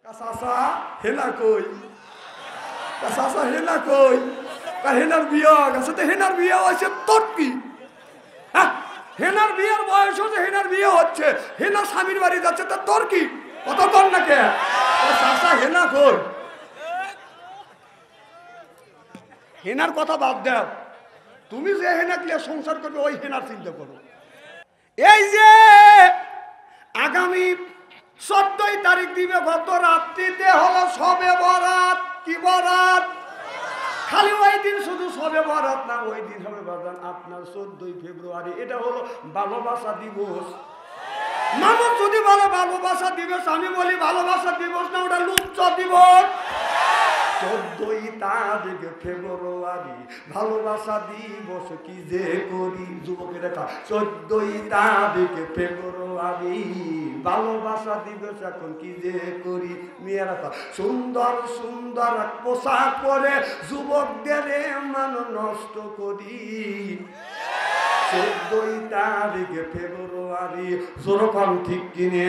চাচা হেনা কই চাচা হেনা কই হেনার বিয়া গেছে তো হেনার বিয়া হয়েছে তোর কি হেনার বিয়ের বয়স হচ্ছে হেনার বিয়ে হচ্ছে হেনা স্বামীর বাড়ি যাচ্ছে তা তোর কি কত তোর না কে চাচা হেনা কই হেনার কথা বাদ দাও তুমি যে হেনা ক্লিয়ার সংসার করবে ওই হেনার চিন্তা করো এই যে আগামী 14 তারিখ দিবে গত রাত্রিতে হলো সবে বরাত কি বরাত খালি ওই দিন শুধু সবে বরাত না ওই দিন হবে বাজান আপনার 14 ফেব্রুয়ারি এটা হলো ভালোবাসা দিবস মানুষ যদি বলে ভালোবাসা দিবস আমি বলি ভালোবাসা দিবস না ওটা লুচ্চ দিবস 14 তারিখ ফেব্রুয়ারি ভালোবাসা দিবস কি যে করি যুবকের দেখা 14 তারিখ ফেব্রুয়ারি ভালোবাসা দিবস এখন কি যে করি মেয়েরা সুন্দর সুন্দর পোশাক পরে যুবকদের মান নষ্ট করি 14 তারিখ ফেব্রুয়ারি যেরকম ঠিক কিনে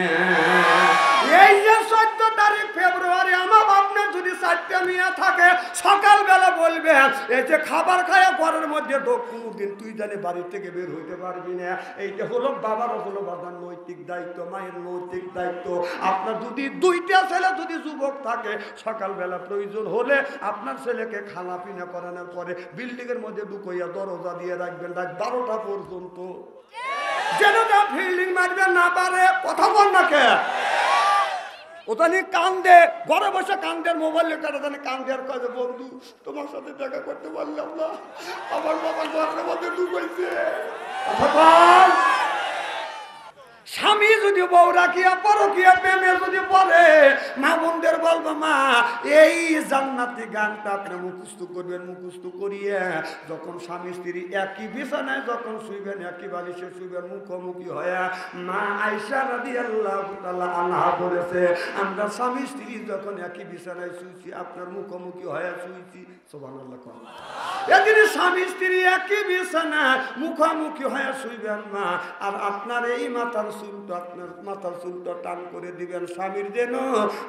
এই যে 14 তারিখ ফেব্রুয়ারি আমার আপনার যদি 4টা মেয়ে থাকে সকালবেলা বলবে এই যে খাবার খায়া ঘরের মধ্যে কোনদিন তুই জানি বাড়ি থেকে বের হইতে পারবি না এইটা হলো বাবার হলো বাবার নৈতিক দায়িত্ব মায়ের নৈতিক দায়িত্ব আপনার যদি 2টা ছেলে যদি যুবক থাকে সকালবেলা প্রয়োজন হলে আপনার ছেলেকে খানা পিনা করানোর পরে বিল্ডিং এর মধ্যে ঢুকাইয়া দরজা দিয়ে রাখবেন রাত 12টা পর্যন্ত যেন ফিল্ডিং মারবে না পারে কথা বল না কে ওটা নিয়ে কান্দে ঘরে বসে কান্দের মোবাইল কাটা জানে কান্দে আর কাজে বন্ধু তোমার সাথে দেখা করতে পারলাম না আমার বাবা ঘরের মধ্যে ঢুকাইছে স্বামী যদি বউ রাখিয়া পরকিয়া প্রেমে যদি পড়ে মা বোনদের বলবো মা এই জান্নাতি গানটা আপনি মুখস্থ করবেন মুখস্থ করিয়ে যখন স্বামী স্ত্রী একই বিছানায় যখন শুইবেন একই বালিশে শুইবেন মুখোমুখি হয়ে মা আয়েশা রাদিয়াল্লাহু তাআলা আনহা বলেছে আমরা স্বামী স্ত্রী যখন একই বিছানায় শুইছি আপনার মুখোমুখি হয়ে শুইছি সুবহানাল্লাহ এদিন স্বামী স্ত্রী একই বিছানায় মুখোমুখি হয়ে শুইবেন মা আর আপনার এই মাথার চুলটা আপনার মাথার চুলটা টান করে দিবেন স্বামীর যেন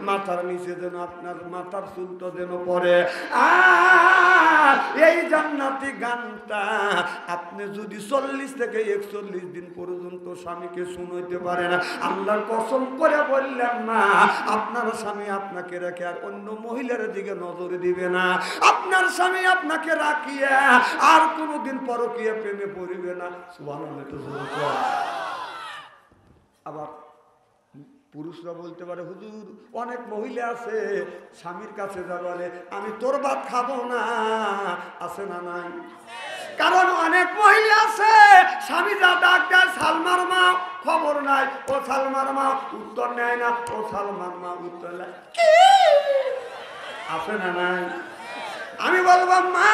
মাথার নিচে যেন আপনার মাথার চুলটা যেন পড়ে আর এই জান্নাতি গানটা আপনি যদি 40 থেকে 41 দিন পর্যন্ত স্বামীকে শুনাইতে পারেন আল্লাহর কসম করে বললেন না আপনার স্বামী আপনাকে রেখে আর অন্য মহিলার দিকে নজর দিবে না আপনার স্বামী আপনাকে রাখিয়া আর কোনোদিন পরকীয়া প্রেমে পড়িবে না সুবহানাল্লাহ আবার পুরুষরা বলতে পারে হুজুর অনেক মহিলা আছে স্বামীর কাছে যা বলে আমি তোর ভাত খাবো না আছে না নাই কারণ অনেক মহিলা আছে স্বামী যা ডাক দেয় সালমার মা খবর নাই ও সালমার মা উত্তর নেয় না ও সালমার মা উত্তর নেয় আছে না নাই আমি বলবো মা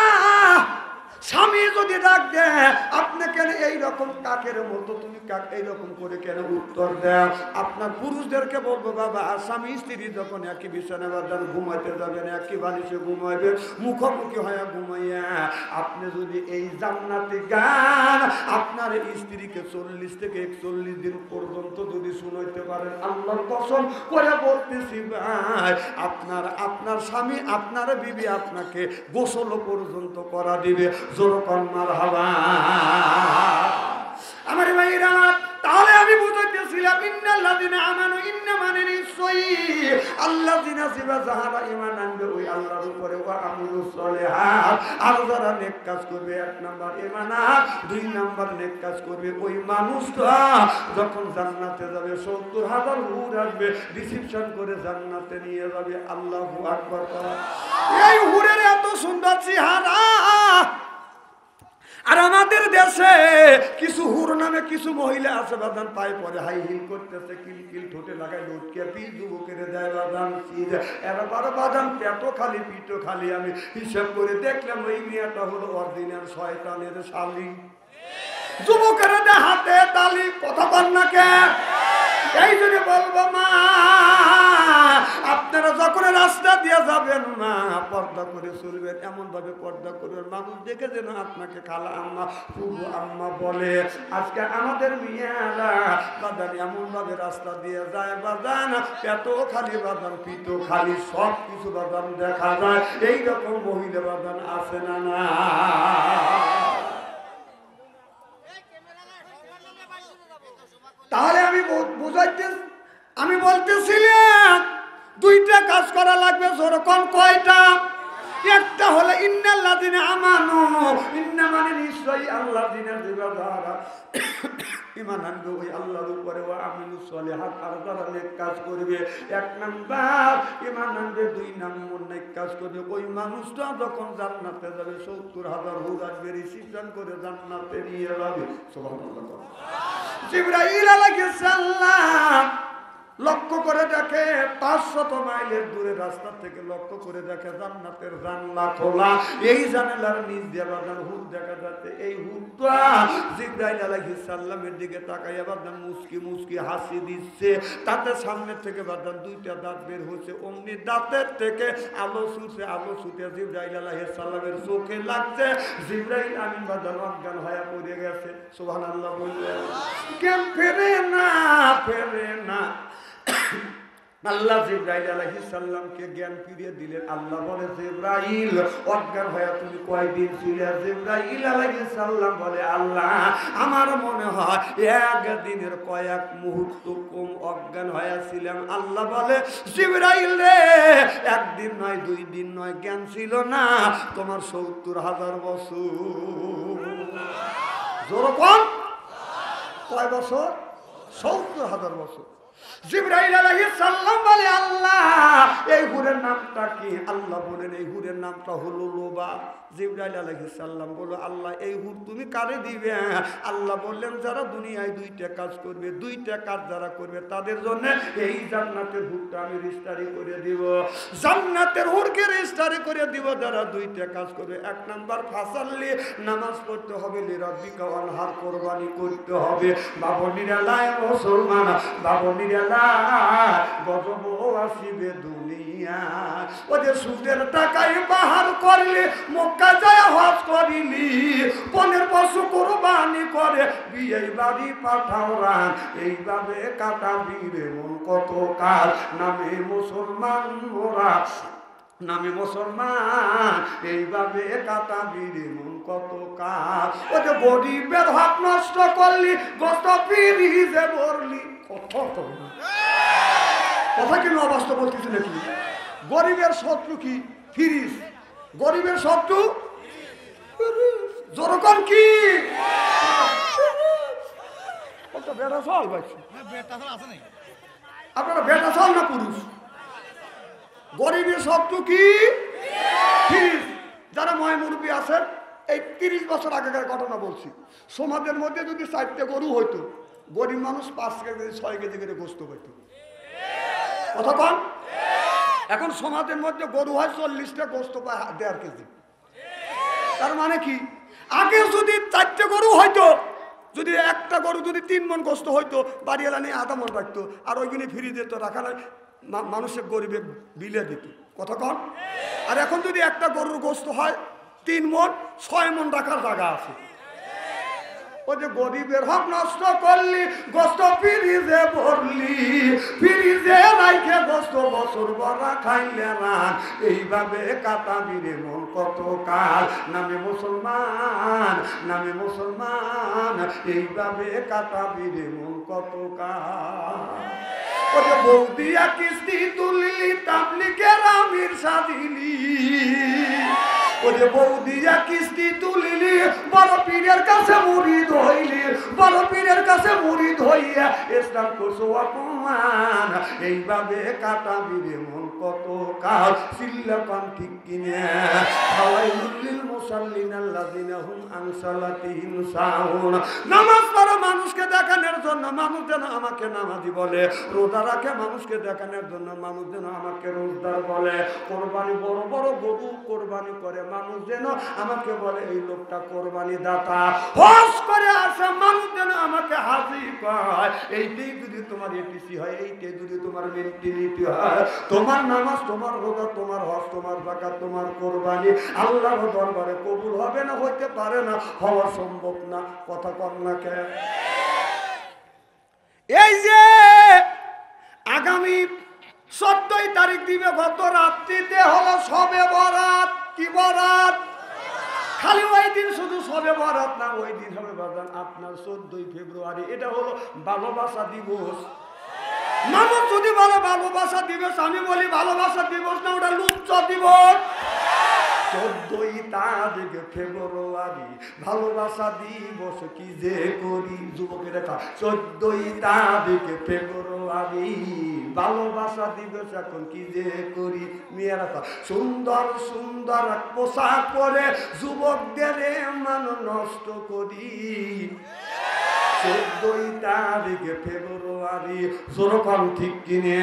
স্বামী যদি ডাক দেয় আপনি কেন এইরকম কাকের মতো তুমি এইরকম করে কেন উত্তর দেয় আপনার পুরুষদেরকে বলবো বাবা স্বামী স্ত্রী যখন একই বিছানা বাজার ঘুমাইতে যাবেন একই বালিশে ঘুমাইবে মুখোমুখি হয়ে ঘুমাইয়া আপনি যদি এই জান্নাতি গান আপনার স্ত্রীকে 40 থেকে 41 দিন পর্যন্ত যদি শুনাইতে পারেন আল্লাহর কসম করে বলতেছি ভাই আপনার স্বামী আপনার বিবি আপনাকে গোসল পর্যন্ত করা দিবে জোরকন মারহাবা আমার ভাইরা তাহলে আমি বুঝাইতেছিলাম ইন্নাল্লাযিনা আমানু ইন্না মানে নিশ্চয়ই আল্লাযিনা যাহারা ঈমান আনবে ওই আল্লাহর উপরে ওয়া আমিলুস সলিহাত আর যারা নেক কাজ করবে 1 নাম্বার ঈমান 2 নাম্বার নেক কাজ করবে ওই মানুষটা যখন জান্নাতে যাবে 70,000 হুর আসবে রিসিপশন করে জান্নাতে নিয়ে যাবে আল্লাহু আকবার এই হুরের এত সুন্দর চেহারা আর আমাদের দেশে কিছু হুর নামে কিছু মহিলা আছে বাদান পায়ে পরে হাই হিল করতেছে কিলকিল ঠোঁটে লাগায় লটকে পিস যুবকের দেয় বাদান এরা বারো বাদান পেটো খালি পিঠো খালি আমি হিসাব করে দেখলাম ওই মেয়েটা হলো অরিজিনাল শয়তানের শালী যুবকের দেয় হাতে তালি কথা বল না কে এই জন্য বলবো মা আপনারা যখন রাস্তা দিয়ে যাবেন না, পর্দা করে চলবেন, এমন ভাবে পর্দা করবেন মানুষ দেখে যেন আপনাকে খালা আম্মা ফুবু আম্মা বলে। আজকে আমাদের মেয়েরা বাদান এমন ভাবে রাস্তা দিয়ে যায় বাদান, পেটও খালি বাদান, পিঠও খালি, সব কিছু বাদান দেখা যায়। এইরকম মহিলা বাদান আছে না না? তাহলে আমি বলতেছিলাম দুইটা কাজ করা লাগবে। যেরকম কয়টা? একটা হলো ইন্নাল্লাযিনা আমানু, ইন্না মানে নিশ্চয়ই আল্লাযিনা যারা ঈমান আনবে ওই আল্লাহর উপরে, ওয়া আমিলুস সলিহাত আর যারা নেক কাজ করবে। এক নাম্বার ঈমান আনবে, দুই নাম্বার নেক কাজ করবে। ওই মানুষটা যখন জান্নাতে যাবে ৭০,০০০ হুর আসবে রিসিপশন করে জান্নাতে নিয়ে যাবে। সুবহানাল্লাহ। জিবরাইল আলাইহিস সালাম লক্ষ্য করে দেখে ৫০০ মাইলের দূরে রাস্তা থেকে লক্ষ্য করে দেখে জান্নাতের জানলা খোলা। এই জানালার নিচ দিয়ে বাদান হুর দেখা যাচ্ছে। এই হুরটা জিবরাইল আলাইহিস সালামের দিকে তাকাইয়া বাদান মুস্কি মুস্কি হাসি দিচ্ছে। তাতে সামনে থেকে বাদান দুইটা দাঁত বের হচ্ছে। অমনি দাঁতের থেকে আলো ছুটে জিবরাইল আলাইহিস সালামের চোখে লাগছে। জিবরাইল আমিন বাদান অজ্ঞান হয়ে পড়ে গেছে। সুবহানাল্লাহ বললেন। কেন ফেরে না আল্লাহ জিবরাইল আলাইহিস সালামকে জ্ঞান ফিরিয়ে দিলেন। আল্লাহ বলে জিবরাইল অজ্ঞান হয়ে তুমি কয়দিন ছিলে? জিবরাইল আলাইহিস সালাম বলে আল্লাহ আমার মনে হয় একদিনের কয়েক মুহূর্ত কম অজ্ঞান হয়েছিলাম। আল্লাহ বলে জিবরাইল রে একদিন নয়, 2 দিন নয়, জ্ঞান ছিল না তোমার ৭০,০০০ বছর। যেরকম কয় বছর? ৭০,০০০ বছর। জিবরাইল আলাইহিস সালাম বলে আল্লাহ এই হুরের নামটা কি? আল্লাহ বলেন এই হুরের নামটা হলো লোবা। জিবরাইল আলাইহিস সালাম বলল আল্লাহ এই হুর তুমি কারে দিবে? আল্লাহ বললেন যারা দুনিয়ায় 2টা কাজ করবে, 2টা কাজ যারা করবে তাদের জন্য এই জান্নাতের হুরটা আমি রেজিস্ট্রি করে দিব। জান্নাতের হুরকে রেজিস্ট্রি করে দিব যারা 2টা কাজ করবে। 1 নাম্বার ফাসাল্লি, নামাজ পড়তে হবে, লিরাব্বিকা ওয়ানহার, কুরবানি করতে হবে। বাবনিরা লাই মুসলমান, বাবনিরা লাই গজব আসিবে দুনিয়া। ওদের সুদের টাকায় বাহার করলে মক্কা যায় হজ করিলি, পনের পশু কুরবানি করে বিয়ে বাড়ি পাঠাও রান। এইভাবে কাটাবি রে মন কত কাল, নামে মুসলমান মোরা, নামে মুসলমান, এইভাবে কাটাবি রে মন কত কাল। ওদের গরিবের হক নষ্ট করলি, গোস্ত ফিরিজে ভরলি। কথা কি অবাস্তব বলতেছি নাকি? গরিবের শত্রু কি? ফিরিজ। গরিবের শত্রু যেরকম কি বেটা চাল পাইছি। আপনারা বেটা চাল না পুরুষ? গরিবের শত্রু কি? ফিরিজ। যারা ময় মুরব্বী আছেন এই 30 বছর আগেকার ঘটনা বলছি। সমাজের মধ্যে যদি 4টে গরু হইতো, গরিব মানুষ 5 কেজি 6 কেজি করে গোস্ত পাইত। কথা কন? এখন সমাজের মধ্যে গরু হয় 40টা, গোস্ত পায় 1.5 কেজি। তার মানে কি? আগে যদি 4টে গরু হইতো, যদি একটা গরু যদি 3 মণ গোস্ত হইতো, বাড়িওয়ালা নিয়ে আধা মণ রাখতো, আর ওইগুলি ফিরিয়ে দিত, রাখা মানুষের গরিবে বিলে দিত। কথা কন? আর এখন যদি একটা গরুর গোস্ত হয় 3 মণ, 6 মণ রাখার জায়গা আছে। ওই যে গরিবের হক নষ্ট করলি, গোস্ত ফিরিজে ভরলি, ফিরিজে রাইখে গোস্ত বছর বড়া খাইলে না। এইভাবে কাটাবি রে মন কত কাল, নামে মুসলমান, নামে মুসলমান, এইভাবে কাটাবি রে মন কত কাল। ওই যে বৌদিয়া কিস্তি তুললি, তাবলিগের আমির সাজিলি। ওই যে বৌদিয়া কিস্তি তুলিলি, বড় পীরের কাছে মুরিদ হইলি, বড় পীরের কাছে মুরিদ হইয়া ইসলাম করছো অপমান। এইভাবে কাটাবি রে মন কত কাল। চিল্লাপান ঠিক কিনে ফাওয়াইলুল মুসাল্লিন আল্লাযিনা হুম আন সালাতিহিম সাহুন। নামাজ পড়া মানুষকে দেখানোর জন্য মানুষ যেন আমাকে নামাজি বলে, রোজা রাখে মানুষকে দেখানোর জন্য মানুষ যেন আমাকে রোজদার বলে, কোরবানি বড় বড় গরু কোরবানি করে মানুষ যেন আমাকে বলে এই লোকটা কোরবানি দাতা হজ করে আসা মানুষ যেন আমাকে হাজি পায়। এইটাই যদি তোমার এপিসি হয়, এইটাই যদি তোমার মেন্টালিটি হয়, তোমার নামাজ, তোমার রোজা, তোমার হজ, তোমার যাকাত, তোমার কোরবানি আল্লাহর দরবারে কবুল হবে না, হইতে পারে না, হওয়া সম্ভব না। কথা কর না কে? এই যে আগামী 14 তারিখ দিবে, গত রাত্রিতে হলো শবে বরাত। কি বরাত? খালি ওই দিন শুধু শবে বরাত না, ওই দিন হবে বাজান আপনার 14 ফেব্রুয়ারি। এটা হলো ভালোবাসা দিবস। মানুষ যদি বলে ভালোবাসা দিবস, আমি বলি ভালোবাসা দিবস না, ওটা লুচ্চা দিবস। 14 তারিখ ফেব্রুয়ারি ভালোবাসা দিবস কি যে করি। যুবকেরা 14 তারিখ ফেব্রুয়ারি ভালোবাসা দিবস এখন কি যে করি। মেয়েরা সুন্দর সুন্দর পোশাক পরে যুবকদের মান নষ্ট করি। 14 তারিখ ফেব্রুয়ারি যেরকম ঠিক কিনে,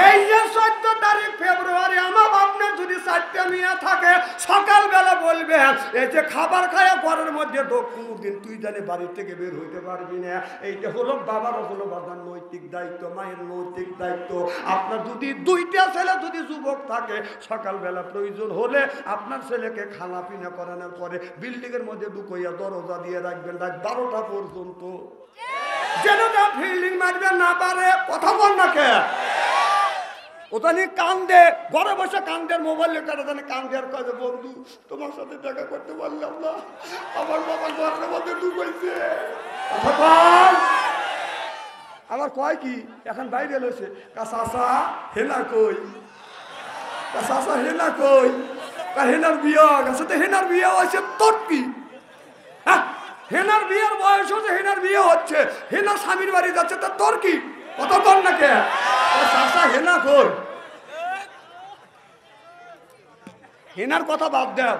এই যে 14 তারিখ ফেব্রুয়ারি আমার আপনার যদি 4টা মেয়ে থাকে, সকালবেলা বলবে এই যে খাবার খায় ঘরের মধ্যে কোনদিন তুই জানি বাড়ির থেকে বের হইতে পারবি না। এইটা হলো বাবারও হলো বাবার নৈতিক দায়িত্ব, মায়ের নৈতিক দায়িত্ব। আপনার যদি 2টা ছেলে যদি যুবক থাকে, সকালবেলা প্রয়োজন হলে আপনার ছেলেকে খানা পিনা করানোর পরে বিল্ডিং এর মধ্যে ঢুকাইয়া দরজা দিয়ে রাখবেন রাত 12টা পর্যন্ত, যেন তা ফিল্ডিং মারবে না পারে। কথা বল না কে? ওখানে কান্দে, ঘরে বসে কান্দের, মোবাইল কাটা জানে কান্দে, আর কাজে বন্ধু তোমার সাথে দেখা করতে পারলাম না, আমার বাবা ঘরের মধ্যে ঢুকাইছে। আবার কয় কি এখন বাইরে এলোছে, কাঁচা হেনা কই, কাঁচা হেনা কই, হেনার বিয়া গেছে, তো হেনার বিয়া হয়েছে তোর কি? হ্যাঁ, হেনার বিয়ের বয়স হচ্ছে, হেনার বিয়ে হচ্ছে, হেনার স্বামীর বাড়ি যাচ্ছে, তা তোর কি? কত কর না কে? চাষা হেনা কর, হেনার কথা বাদ দাও।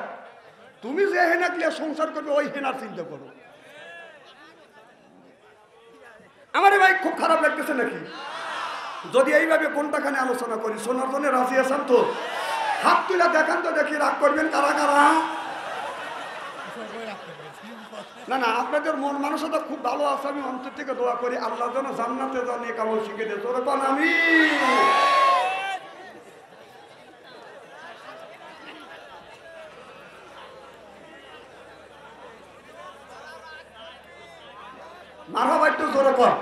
তুমি যে হেনা ক্লিয়ার সংসার করবে, ওই হেনার চিন্তা করো। আমার ভাই খুব খারাপ লাগতেছে নাকি যদি এইভাবে কোনটাখানে আলোচনা করি? শোনার জন্য রাজি আছেন তো? হাত তুলে দেখান তো দেখি, রাগ করবেন কারা কারা? না না, আপনাদের মন মানসিকতা খুব ভালো আছে, আমি অন্তর থেকে দোয়া করি আল্লাহ যেন জান্নাতে জানিয়ে কেমন শিখে দিয়েছে। ওরা কোন আমি মারহাবা, একটু জোরে কর,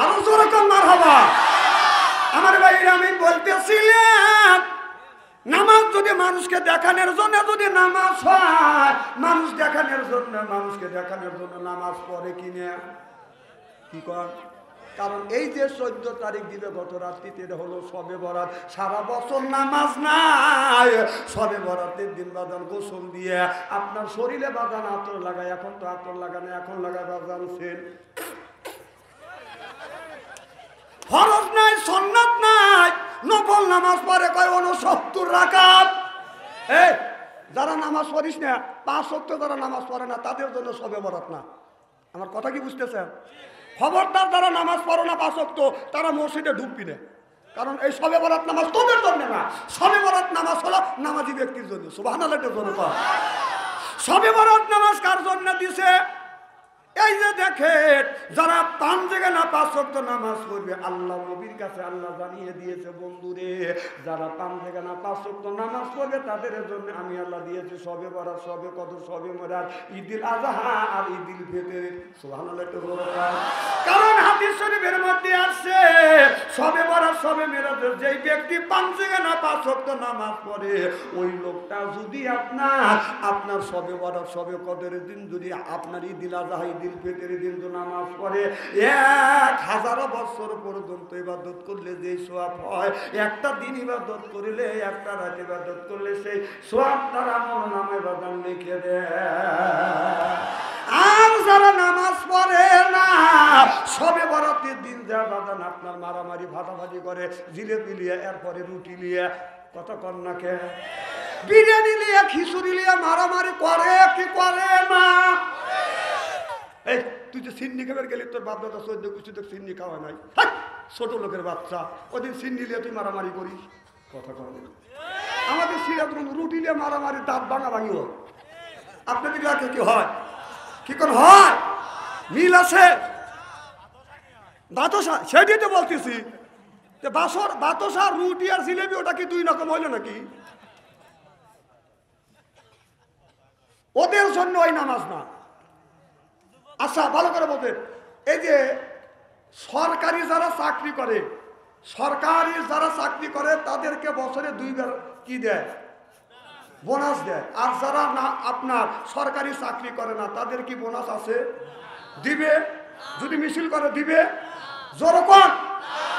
আরো জোরে কর মারহাবা। আমার ভাইরা আমি বলতেছিলাম, নামাজ যদি মানুষকে দেখানোর জন্য যদি নামাজ হয়, মানুষ দেখানোর জন্য, মানুষকে দেখানোর জন্য নামাজ পড়ে কিনে কি কর? কারণ এই যে 14 তারিখ দিবে গত রাত্রিতে হলো শবে বরাত, সারা বছর নামাজ নাই। শবে বরাতের দিন বাজান গোসল দিয়ে আপনার শরীরে বাজান আতর লাগায়, এখন তো আতর লাগানো, এখন লাগায় বাজান সেন। ফরজ নাই, সুন্নাত নাই, নফল নামাজ পড়ে কয় 69 রাকাত। এই যারা নামাজ পড়িস না, 5 ওয়াক্ত যারা নামাজ পড়ে না, তাদের জন্য শবে বরাত না। আমার কথা কি বুঝতেছেন? খবরদার যারা নামাজ পড়ো না 5 ওয়াক্ত, তারা মসজিদে ঢুকবি না। কারণ এই শবে বরাত নামাজ তোদের জন্য না, শবে বরাত নামাজ হলো নামাজি ব্যক্তির জন্য। সুবহানাল্লাহ জোরে কর। শবে বরাত নামাজ কার জন্য দিছে? এই যে দেখেন, যারা 5 জায়গায় না 5 ওয়াক্ত নামাজ পড়বে, আল্লাহ নবীর কাছে আল্লাহ জানিয়ে দিয়েছে, বন্ধুরে যারা 5 জায়গায় না 5 ওয়াক্ত নামাজ পড়বে, তাদের জন্য আমি আল্লাহ দিয়েছি শবে বরাত, শবে কদর, শবে মেরাজ, ঈদুল আযহা আর ঈদুল ফিতর। সুবহানাল্লাহ জোরে কর। কারণ হাদিস শরীফের মধ্যে আছে, শবে বরাত, শবে মেরাজের যেই ব্যক্তি 5 জায়গায় না 5 ওয়াক্ত নামাজ পড়ে, ওই লোকটা যদি আপনার শবে বরাত, শবে কদরের দিন যদি আপনার ঈদুল আযহা, ঈদুল ফিতরের দিন তো নামাজ পড়ে, 1000 বছর পর্যন্ত ইবাদত করলে যে সওয়াব হয়, একটা দিন ইবাদত করলে, একটা রাত ইবাদত করলে, সেই সওয়াব তার আমলনামায় বাদান লিখে দেয়। আর যারা নামাজ পড়ে না, শবে বরাতের দিন যা বাদান আপনার মারামারি ভাটাভাটি করে, জিলেবি লিয়ে, এরপরে রুটি লিয়ে, কত কন্যাকে বিরিয়ানি লিয়ে, খিচুড়ি লিয়ে মারামারি করে কি করে না? এই তুই যে সিন্নি খাবার গেলি, তোর বাপ দাদা 14 গোষ্ঠী তো সিন্নি খাওয়া নাই, ছোট লোকের বাচ্চা, ওদিন সিন্নি লিয়ে তুই মারামারি করিস, কথা কর। আমাদের সিরাজগঞ্জ রুটি লিয়ে মারামারি, দাঁত ভাঙা ভাঙি হোক, আপনাদের এলাকায় কি হয়? কি কোন হয়? মিল আছে? বাতাসা সেটাই তো বলতেছি যে বাতাসা রুটি আর জিলেবি ওটা কি দুই রকম হইলো নাকি? ওদের জন্য ওই নামাজ না। আচ্ছা ভালো করে বলতেন, এই যে সরকারি যারা চাকরি করে তাদেরকে বছরে 2 বার কি দেয়? বোনাস দেয়। আর যারা না আপনার সরকারি চাকরি করে না তাদের কি বোনাস আছে? দিবে? যদি মিছিল করে দিবে? জোরকম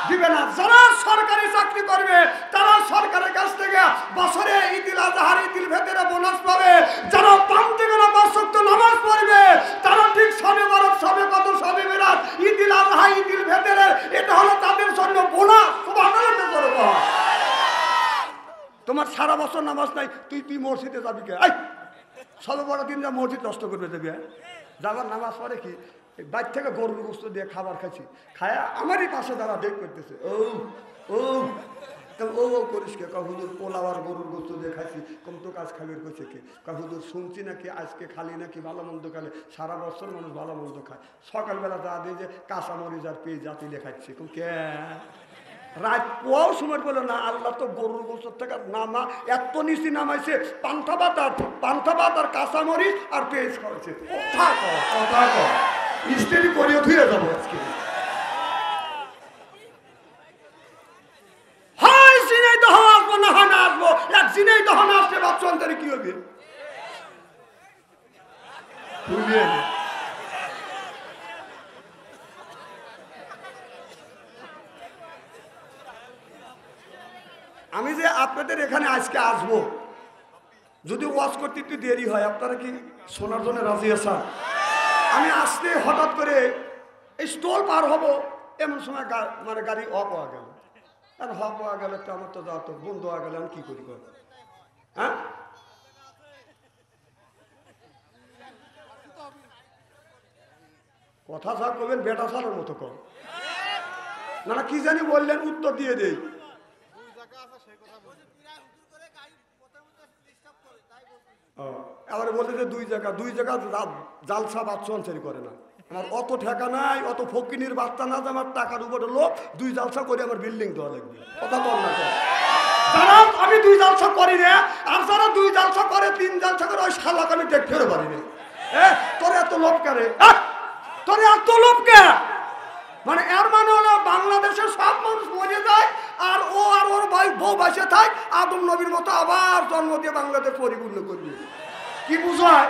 দিবে না। যারা সরকারি চাকরি করবে তারা সরকারের কাছ থেকে বছরে ঈদুল আজহার ঈদুল ফিতরে বোনাস পাবে। যারা পান্তিগণা 5 ওয়াক্ত নামাজ পড়বে তারা ঠিক সবে বরাত, সবে কদর, সবে মিলাদ, ঈদুল আজহা, ঈদুল ফিতরে এটা হলো তাদের জন্য বোনাস। সুবহানাল্লাহ করব। তোমার সারা বছর নামাজ নাই, তুই মসজিদে যাবি কে? সবে বড় দিন যা মসজিদ নষ্ট করবে যাবি? যাবার নামাজ পড়ে কি বাইর থেকে গরুর গোস্ত দিয়ে খাবার খাচ্ছি, খায় আমারই পাশে যারা দেখ করতেছে ও ও ও করিস কে? হুজুর পোলাও আর গরুর গোস্ত দিয়ে খাইছি। কম তো কাজ খাবির করছে কে? হুজুর শুনছি নাকি আজকে খালি নাকি ভালো মন্দ খালে, সারা বছর মানুষ ভালো মন্দ খায়, সকালবেলা যা দিয়ে যে কাঁচামরিচ আর পেঁয়াজ জাতি লেখাচ্ছি। কম কে রাত পোয়াও সময় বলে না, আল্লাহ তো গরুর গোস্ত থেকে নামা এত নিচে নামাইছে, পান্থা ভাত আর কাঁচামরিচ আর পেঁয়াজ খাওয়াচ্ছে। কথা কর স্ত্রী করিয়ে ধুয়ে যাবো আজকে। হয় জিনাই দহন আসবো, না হয় না আসবো। এক জিনাই দহন আসলে বাচ্চা অন্তরে কি হবে? আমি যে আপনাদের এখানে আজকে আসবো, যদি ওয়াজ করতে একটু দেরি হয় আপনারা কি শোনার জন্য রাজি আছেন? আমি আসতে হঠাৎ করে এই স্টল পার হব, এমন সময় মানে গাড়ি অফ হওয়া গেল। আর হফ হওয়া গেলে তো আমার তো যাওয়া তো বন্ধ হওয়া গেলে আমি কি করি? হ্যাঁ কথা যা করবেন বেটা সারের মতো কর না, কি জানি বললেন, উত্তর দিয়ে দেই। আবার বলতে যে দুই জায়গা জালসা বাচ্চা অঞ্চল করে না। আমার অত ঠেকা নাই, অত ফকিনির বাচ্চা না যে আমার টাকার উপরে লোক 2 জালসা করে আমার বিল্ডিং দেওয়া লাগবে। কথা বল না যারা আমি 2 জালসা করি রে, আর যারা 2 জালসা করে 3 জালসা করে ওই শালাক আমি দেখতে পারি রে। তোর এত লোভ করে, তোর এত লোভ কে? মানে এর মানে হলো বাংলাদেশের সব মানুষ মরে যায় আর ওর ভাই বউ বাসে থাক, আদম নবীর মতো আবার জন্ম দিয়ে বাংলাদেশ পরিপূর্ণ করবে। কি বুঝায়?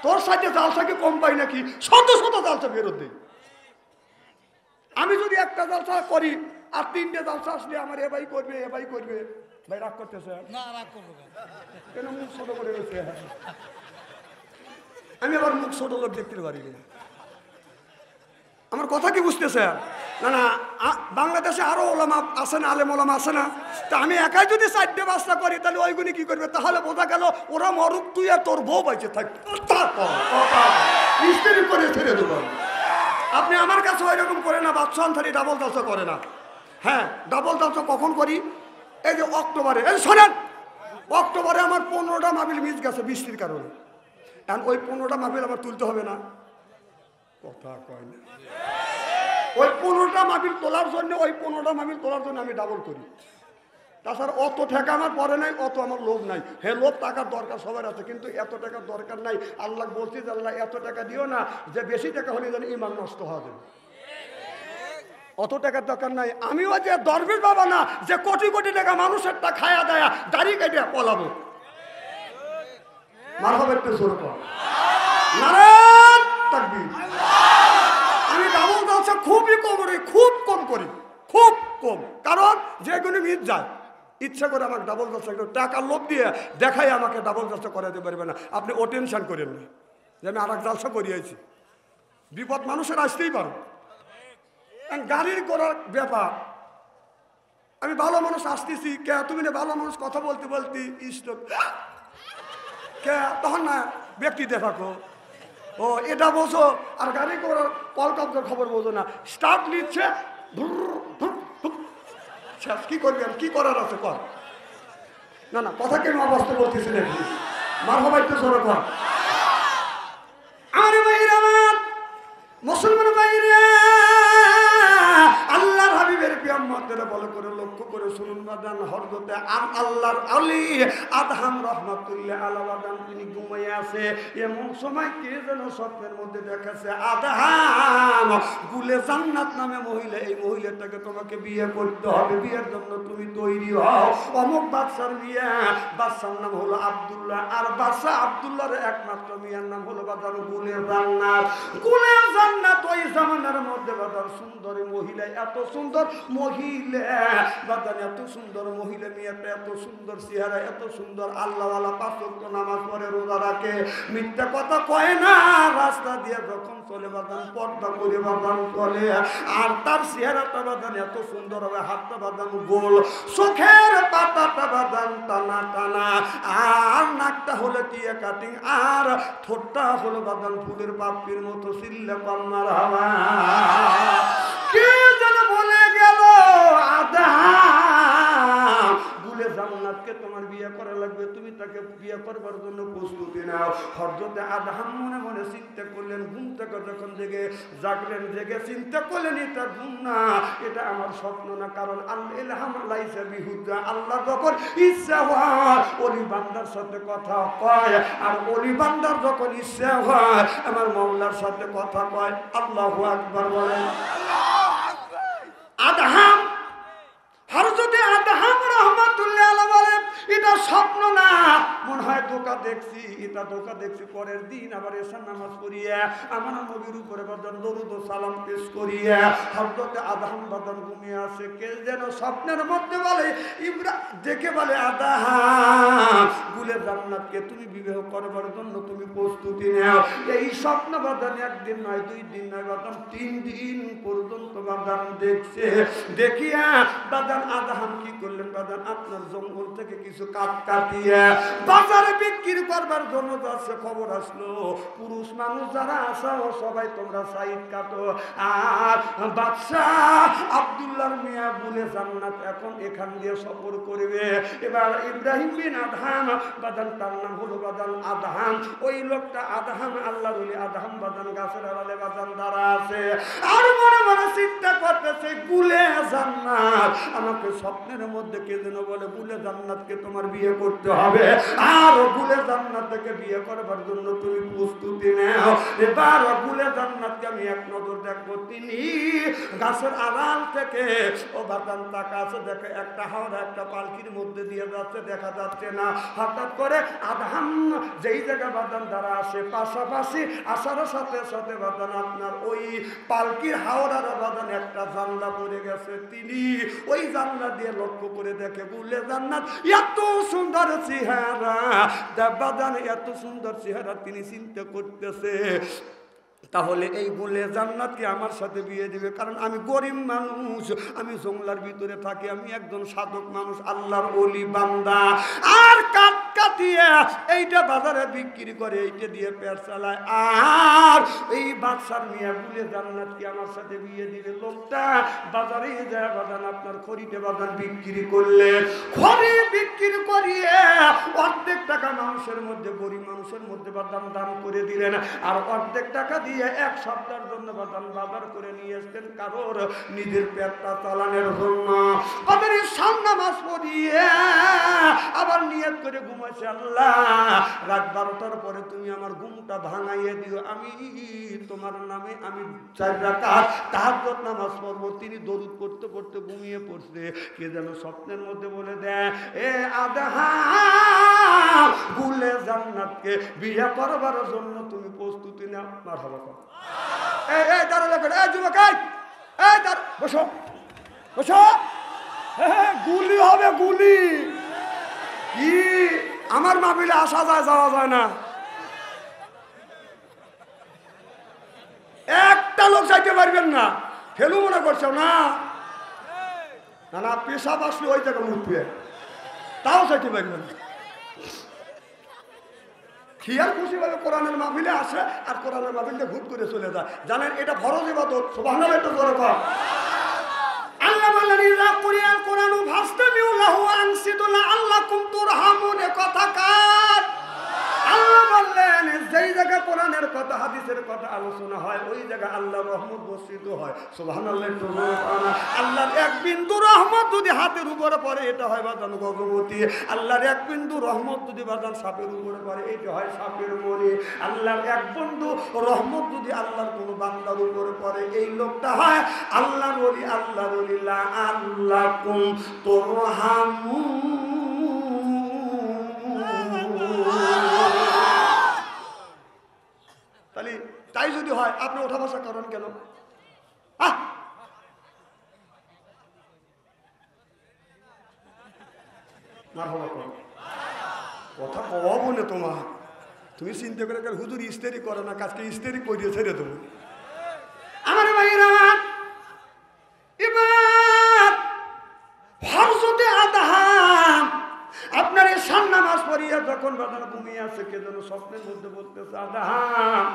তোর সাথে জালসাকে কম পাই নাকি? শত জালসা ফেরত দেই। আমি যদি একটা জালসা করি আর 3টে জালসা আসলে আমার এ ভাই করবে। ভাই রাগ করতেছে না? রাগ করবো কেন? মুখ ছোট করে গেছে। আমি আবার মুখ ছোট লোক দেখতে পারি না। আমার কথা কি বুঝতেছে? না বাংলাদেশে আরো ওলামা আছে না, আলেম ওলামা আছে না? তা আমি একাই যদি 4টে 5টা করি তাহলে ওইগুলি কি করবে? তাহলে বোঝা গেল ওরা মরুক, তুই আর তোর বউ বাইচে থাকবে। করে ছেড়ে দেবো। আপনি আমার কাছে ওই রকম করে না, বাচ্চা আনসারি ডাবল জালসা করে না। হ্যাঁ ডাবল জালসা কখন করি? এই যে অক্টোবরে, এই শোনেন, অক্টোবরে আমার 15টা মাহফিল মিস গেছে বৃষ্টির কারণে। এখন ওই 15টা মাহফিল আমার তুলতে হবে না? কথা কয় না। ওই 15টা মাহফিল তোলার জন্য আমি ডাবল করি। তাছাড়া অত টাকা আমার পরে নাই, অত আমার লোভ নাই। হ্যাঁ লোভ টাকার দরকার সবার আছে, কিন্তু এত টাকার দরকার নাই। আল্লাহ বলছি যে আল্লাহ এত টাকা দিও না যে বেশি টাকা হলে যেন ইমান নষ্ট হওয়া যাবে। অত টাকার দরকার নাই। আমিও যে দরবেশ বাবা না যে কোটি টাকা মানুষের টা খায়া দেয়া দাড়ি কেটে পলাবো। মারহাবা একটু জোরে কর। নারায়ণ তাকবীর। আমি ডাবল জালসা খুবই কম করি, খুব কম। কারণ যেগুলো মিট যায় ইচ্ছা করে আমাকে ডাবল জালসা টাকার লোভ দিয়ে দেখাই আমাকে ডাবল জালসা করাতে পারবে না। আপনি ও টেনশন করেন না যে আমি আর এক জালসা করিয়েছি। বিপদ মানুষের আসতেই পারো, গাড়ির করার ব্যাপার। আমি ভালো মানুষ আসতেছি, কে তুমি না ভালো মানুষ কথা বলতে স্ট্রোক কে, তখন না ব্যক্তি দেখাকো ও এটা বোঝো, আর গাড়ি করার কলকাতার খবর বোঝো না। স্টার্ট নিচ্ছে, কি করবেন? কি করার আছে কর। না কথা কেন অবস্থা বলতেছি নাকি? মারহাবা একটু জোরে কর। বাদান হযরতে আল্লাহর আলী আদহাম রাহমাতুল্লাহ আলাইহি বাদান তিনি ঘুমিয়ে আছে। এমন সময় কে যেন স্বপ্নের মধ্যে দেখাচ্ছে, আদহাম গুলে জান্নাত নামে মহিলা, এই মহিলাটাকে তোমাকে বিয়ে করতে হবে, বিয়ের জন্য তুমি তৈরি হও। অমুক বাদশার বিয়ে, বাদশার নাম হলো আব্দুল্লাহ, আর বাদশা আব্দুল্লাহর একমাত্র মেয়ের নাম হলো বাদান গুলে জান্নাত। গুলে জান্নাত ওই জামানার মধ্যে বাদান সুন্দর মহিলা, এত সুন্দর মহিলা বাদান, এত সুন্দর মহিলা, মেয়েটা এত সুন্দর চেহারা, এত সুন্দর আল্লাহওয়ালা, 5 ওয়াক্ত নামাজ পড়ে, রোজা রাখে, মিথ্যা কথা কয় না, রাস্তা দিয়ে যখন চলে বাদান পর্দা করে বাদান চলে। আর তার চেহারাটা বাদান এত সুন্দর হবে, হাতটা বাদান গোল, চোখের পাতাটা বাদান টানা টানা, আর নাকটা হলো টিয়া কাটিং, আর ঠোঁটটা হলো বাদান ফুলের পাপড়ির মতো। সিল্লে পান্নার হাওয়া কে যেন বলে গেল, আদহাম গুলে জান্নাতকে তোমার বিয়ে করা লাগবে, তুমি তাকে বিয়ে করবার জন্য প্রস্তুতি নাও। হযরতে আদহাম মনে মনে চিন্তা করলেন, ঘুম থেকে যখন জেগে জাগলেন, জেগে চিন্তা করলেন এটা ঘুম না, এটা আমার স্বপ্ন না, কারণ ইলহাম লাইসা বিহুজ্জা, আল্লাহ যখন ইচ্ছা হয় ওলি বান্দার সাথে কথা কয়, আর ওলি বান্দার যখন ইচ্ছা হয় আমার মাওলার সাথে কথা কয়। আল্লাহু আকবার বলেন। আদহাম হযরতে আদহাম রাহমাতুল্লাহ আলাইহি বলে এটা স্বপ্ন না, মনে হয় ধোঁকা দেখছি, এটা ধোঁকা দেখছি। পরের দিন আবার এশার নামাজ পড়িয়ে আমার নবীর উপরে বাদান দরুদ ও সালাম পেশ করিয়ে হযরতে আদহাম বাদান ঘুমিয়ে আছে। কে যেন স্বপ্নের মধ্যে বলে, দেখে বলে, আদহাম গুলে জান্নাতকে তুমি বিবাহ করবার জন্য তুমি প্রস্তুতি নাও। এই স্বপ্ন বাদান একদিন নয়, 2 দিন নয় বাদান 3 দিন পর্যন্ত বাদান দেখছে। দেখিয়া বাদান আদহাম কি করলেন, বাদান আপনার জঙ্গল থেকে কিছু কাঠ কাটিয়ে বাজারে বিক্রি করবার জন্য যাচ্ছে। খবর আসলো পুরুষ মানুষ যারা আসা ও সবাই তোমরা সাইড কাটো, আর বাদশাহ আব্দুল্লাহর মিয়া গুলে জান্নাত এখন এখান দিয়ে সফর করবে। এবার ইব্রাহিম বিন আদহাম বাদান, তার নাম হলো বাদান আদহাম, ওই লোকটা আদহাম আল্লাহর ওলি আদহাম বাদান গাছের আড়ালে বাদান দাঁড়া আছে, আর মনে মনে চিন্তা করতেছে গুলে জান্নাত। আমাকে স্বপ্নের মধ্যে কে যেন বলে গুলে জান্নাতকে তোমার বিয়ে করতে হবে, আর গুলে জান্নাত থেকে বিয়ে করবার জন্য তুমি প্রস্তুতি নাও। এবার গুলে জান্নাতকে আমি এক নজর দেখবো। তিনি গাছের আড়াল থেকে ও বাদান তাকাছে, দেখে একটা হাওড়া একটা পালকির মধ্যে দিয়ে যাচ্ছে, দেখা যাচ্ছে না। হঠাৎ করে আদহাম যেই জায়গা বাদান দ্বারা আসে, পাশাপাশি আসার সাথে সাথে বাদান আপনার ওই পালকির হাওড়ার বাদান একটা জানলা পড়ে গেছে। তিনি ওই জানলা দিয়ে লক্ষ্য করে দেখে গুলে জান্নাত, এত সুন্দর চেহারা বাদান, এত সুন্দর চেহারা। তিনি চিন্তা করতেছে তাহলে এই গুলে জান্নাতকে আমার সাথে বিয়ে দিবে, কারণ আমি গরিব মানুষ, আমি জঙ্গলার ভিতরে থাকি, আমি একজন সাধক মানুষ, আল্লাহর ওলি বান্দা, আর কাঠ কাটিয়ে এইটা বাজারে বিক্রি করে, এইটা দিয়ে পেট চালায়, আর এই বাদশার মিয়া গুলে জান্নাতকে আমার সাথে বিয়ে দিবে। লোকটা বাজারে যায় বাদান আপনার খড়িতে বাদান বিক্রি করলে, খড়ি বিক্রি করিয়ে অর্ধেক টাকা মানুষের মধ্যে, গরিব মানুষের মধ্যে বাদান দান করে দিলেন, আর অর্ধেক টাকা দিয়ে 1 সপ্তাহের জন্য বাদান বাজার করে নিয়ে এসছেন কারোর নিজের পেটটা চালানোর জন্য। বাজারে নামাজ পড়িয়ে আবার নিয়ত করে ঘুমাইছে, আল্লাহ রাত 12টার পরে তুমি আমার ঘুমটা ভাঙাইয়ে দিও, আমি তোমার নামে আমি 4 রাকাত তাহাজ্জুদ নামাজ পড়বো। তিনি দরুদ পড়তে পড়তে ঘুমিয়ে পড়ছে। কে যেন স্বপ্নের মধ্যে বলে দেয়, এ আদহাম গুলে জান্নাতকে বিয়ে করবার জন্য তুমি প্রস্তুতি নাও। মারহাবা কর, এই দাঁড়ালে করে, এই যুবক, এই দাঁড়া, বসো বসো, গুলি হবে গুলি। কি আমার মাহফিলে আসা যায় যাওয়া যায় না, একটা লোক যাইতে পারবেন না, ফেলু মনে করছো না, না না পেশাব আসলে ওই জায়গায় উঠবে, তাও যাইতে পারবেন না। খিয়াল খুশি ভাবে কোরআনের মাহফিলে আসে আর কোরআনের মাহফিলটা ঘুট করে চলে যায়। জানেন এটা ফরজ ইবাদত, সুবহানাল্লাহ একটু জোরে কর। আল্লাহ বলেন ইযা কুরিয়াল কুরআনু ফাসতামিউ লাহু ওয়া আনসিতু লাআল্লাকুম তুরহামুন। কথা কার? আল্লাহ বললেন যেই জায়গায় জায়গায় কোরআনের কথা হাদিসের কথা আলোচনা হয়, ওই জায়গায় আল্লাহর রহমত বর্ষিত হয়। সুবহানাল্লাহ। আল্লাহর এক বিন্দু রহমত যদি হাতের উপরে পড়ে এটা হয় বাজান গর্ভবতী। আল্লাহর এক বিন্দু রহমত যদি বাজান সাপের উপরে পড়ে এটা হয় সাপের মনি। আল্লাহর এক বিন্দু রহমত যদি আল্লাহর কোনো বান্দার উপরে পড়ে এই লোকটা হয় আল্লাহর ওলি। আল্লাহর ওলি লা আল্লাকুম তুরহামু। তাহলে তাই যদি হয় আপনি ওঠা বসা করেন কেন? কথা কওয়া বলে তোমার, তুমি চিন্তা করে হুজুর ইস্তেরি করে না, কাজকে ইস্তেরি করিয়ে ছেড়ে দেবো। আমার ভাইরা এবার ফরজতে আদাহাম আপনার এই সান নামাজ পড়িয়া যখন বাদান ঘুমিয়ে আছে কে যেন স্বপ্নের মধ্যে বলতেছে আদাহাম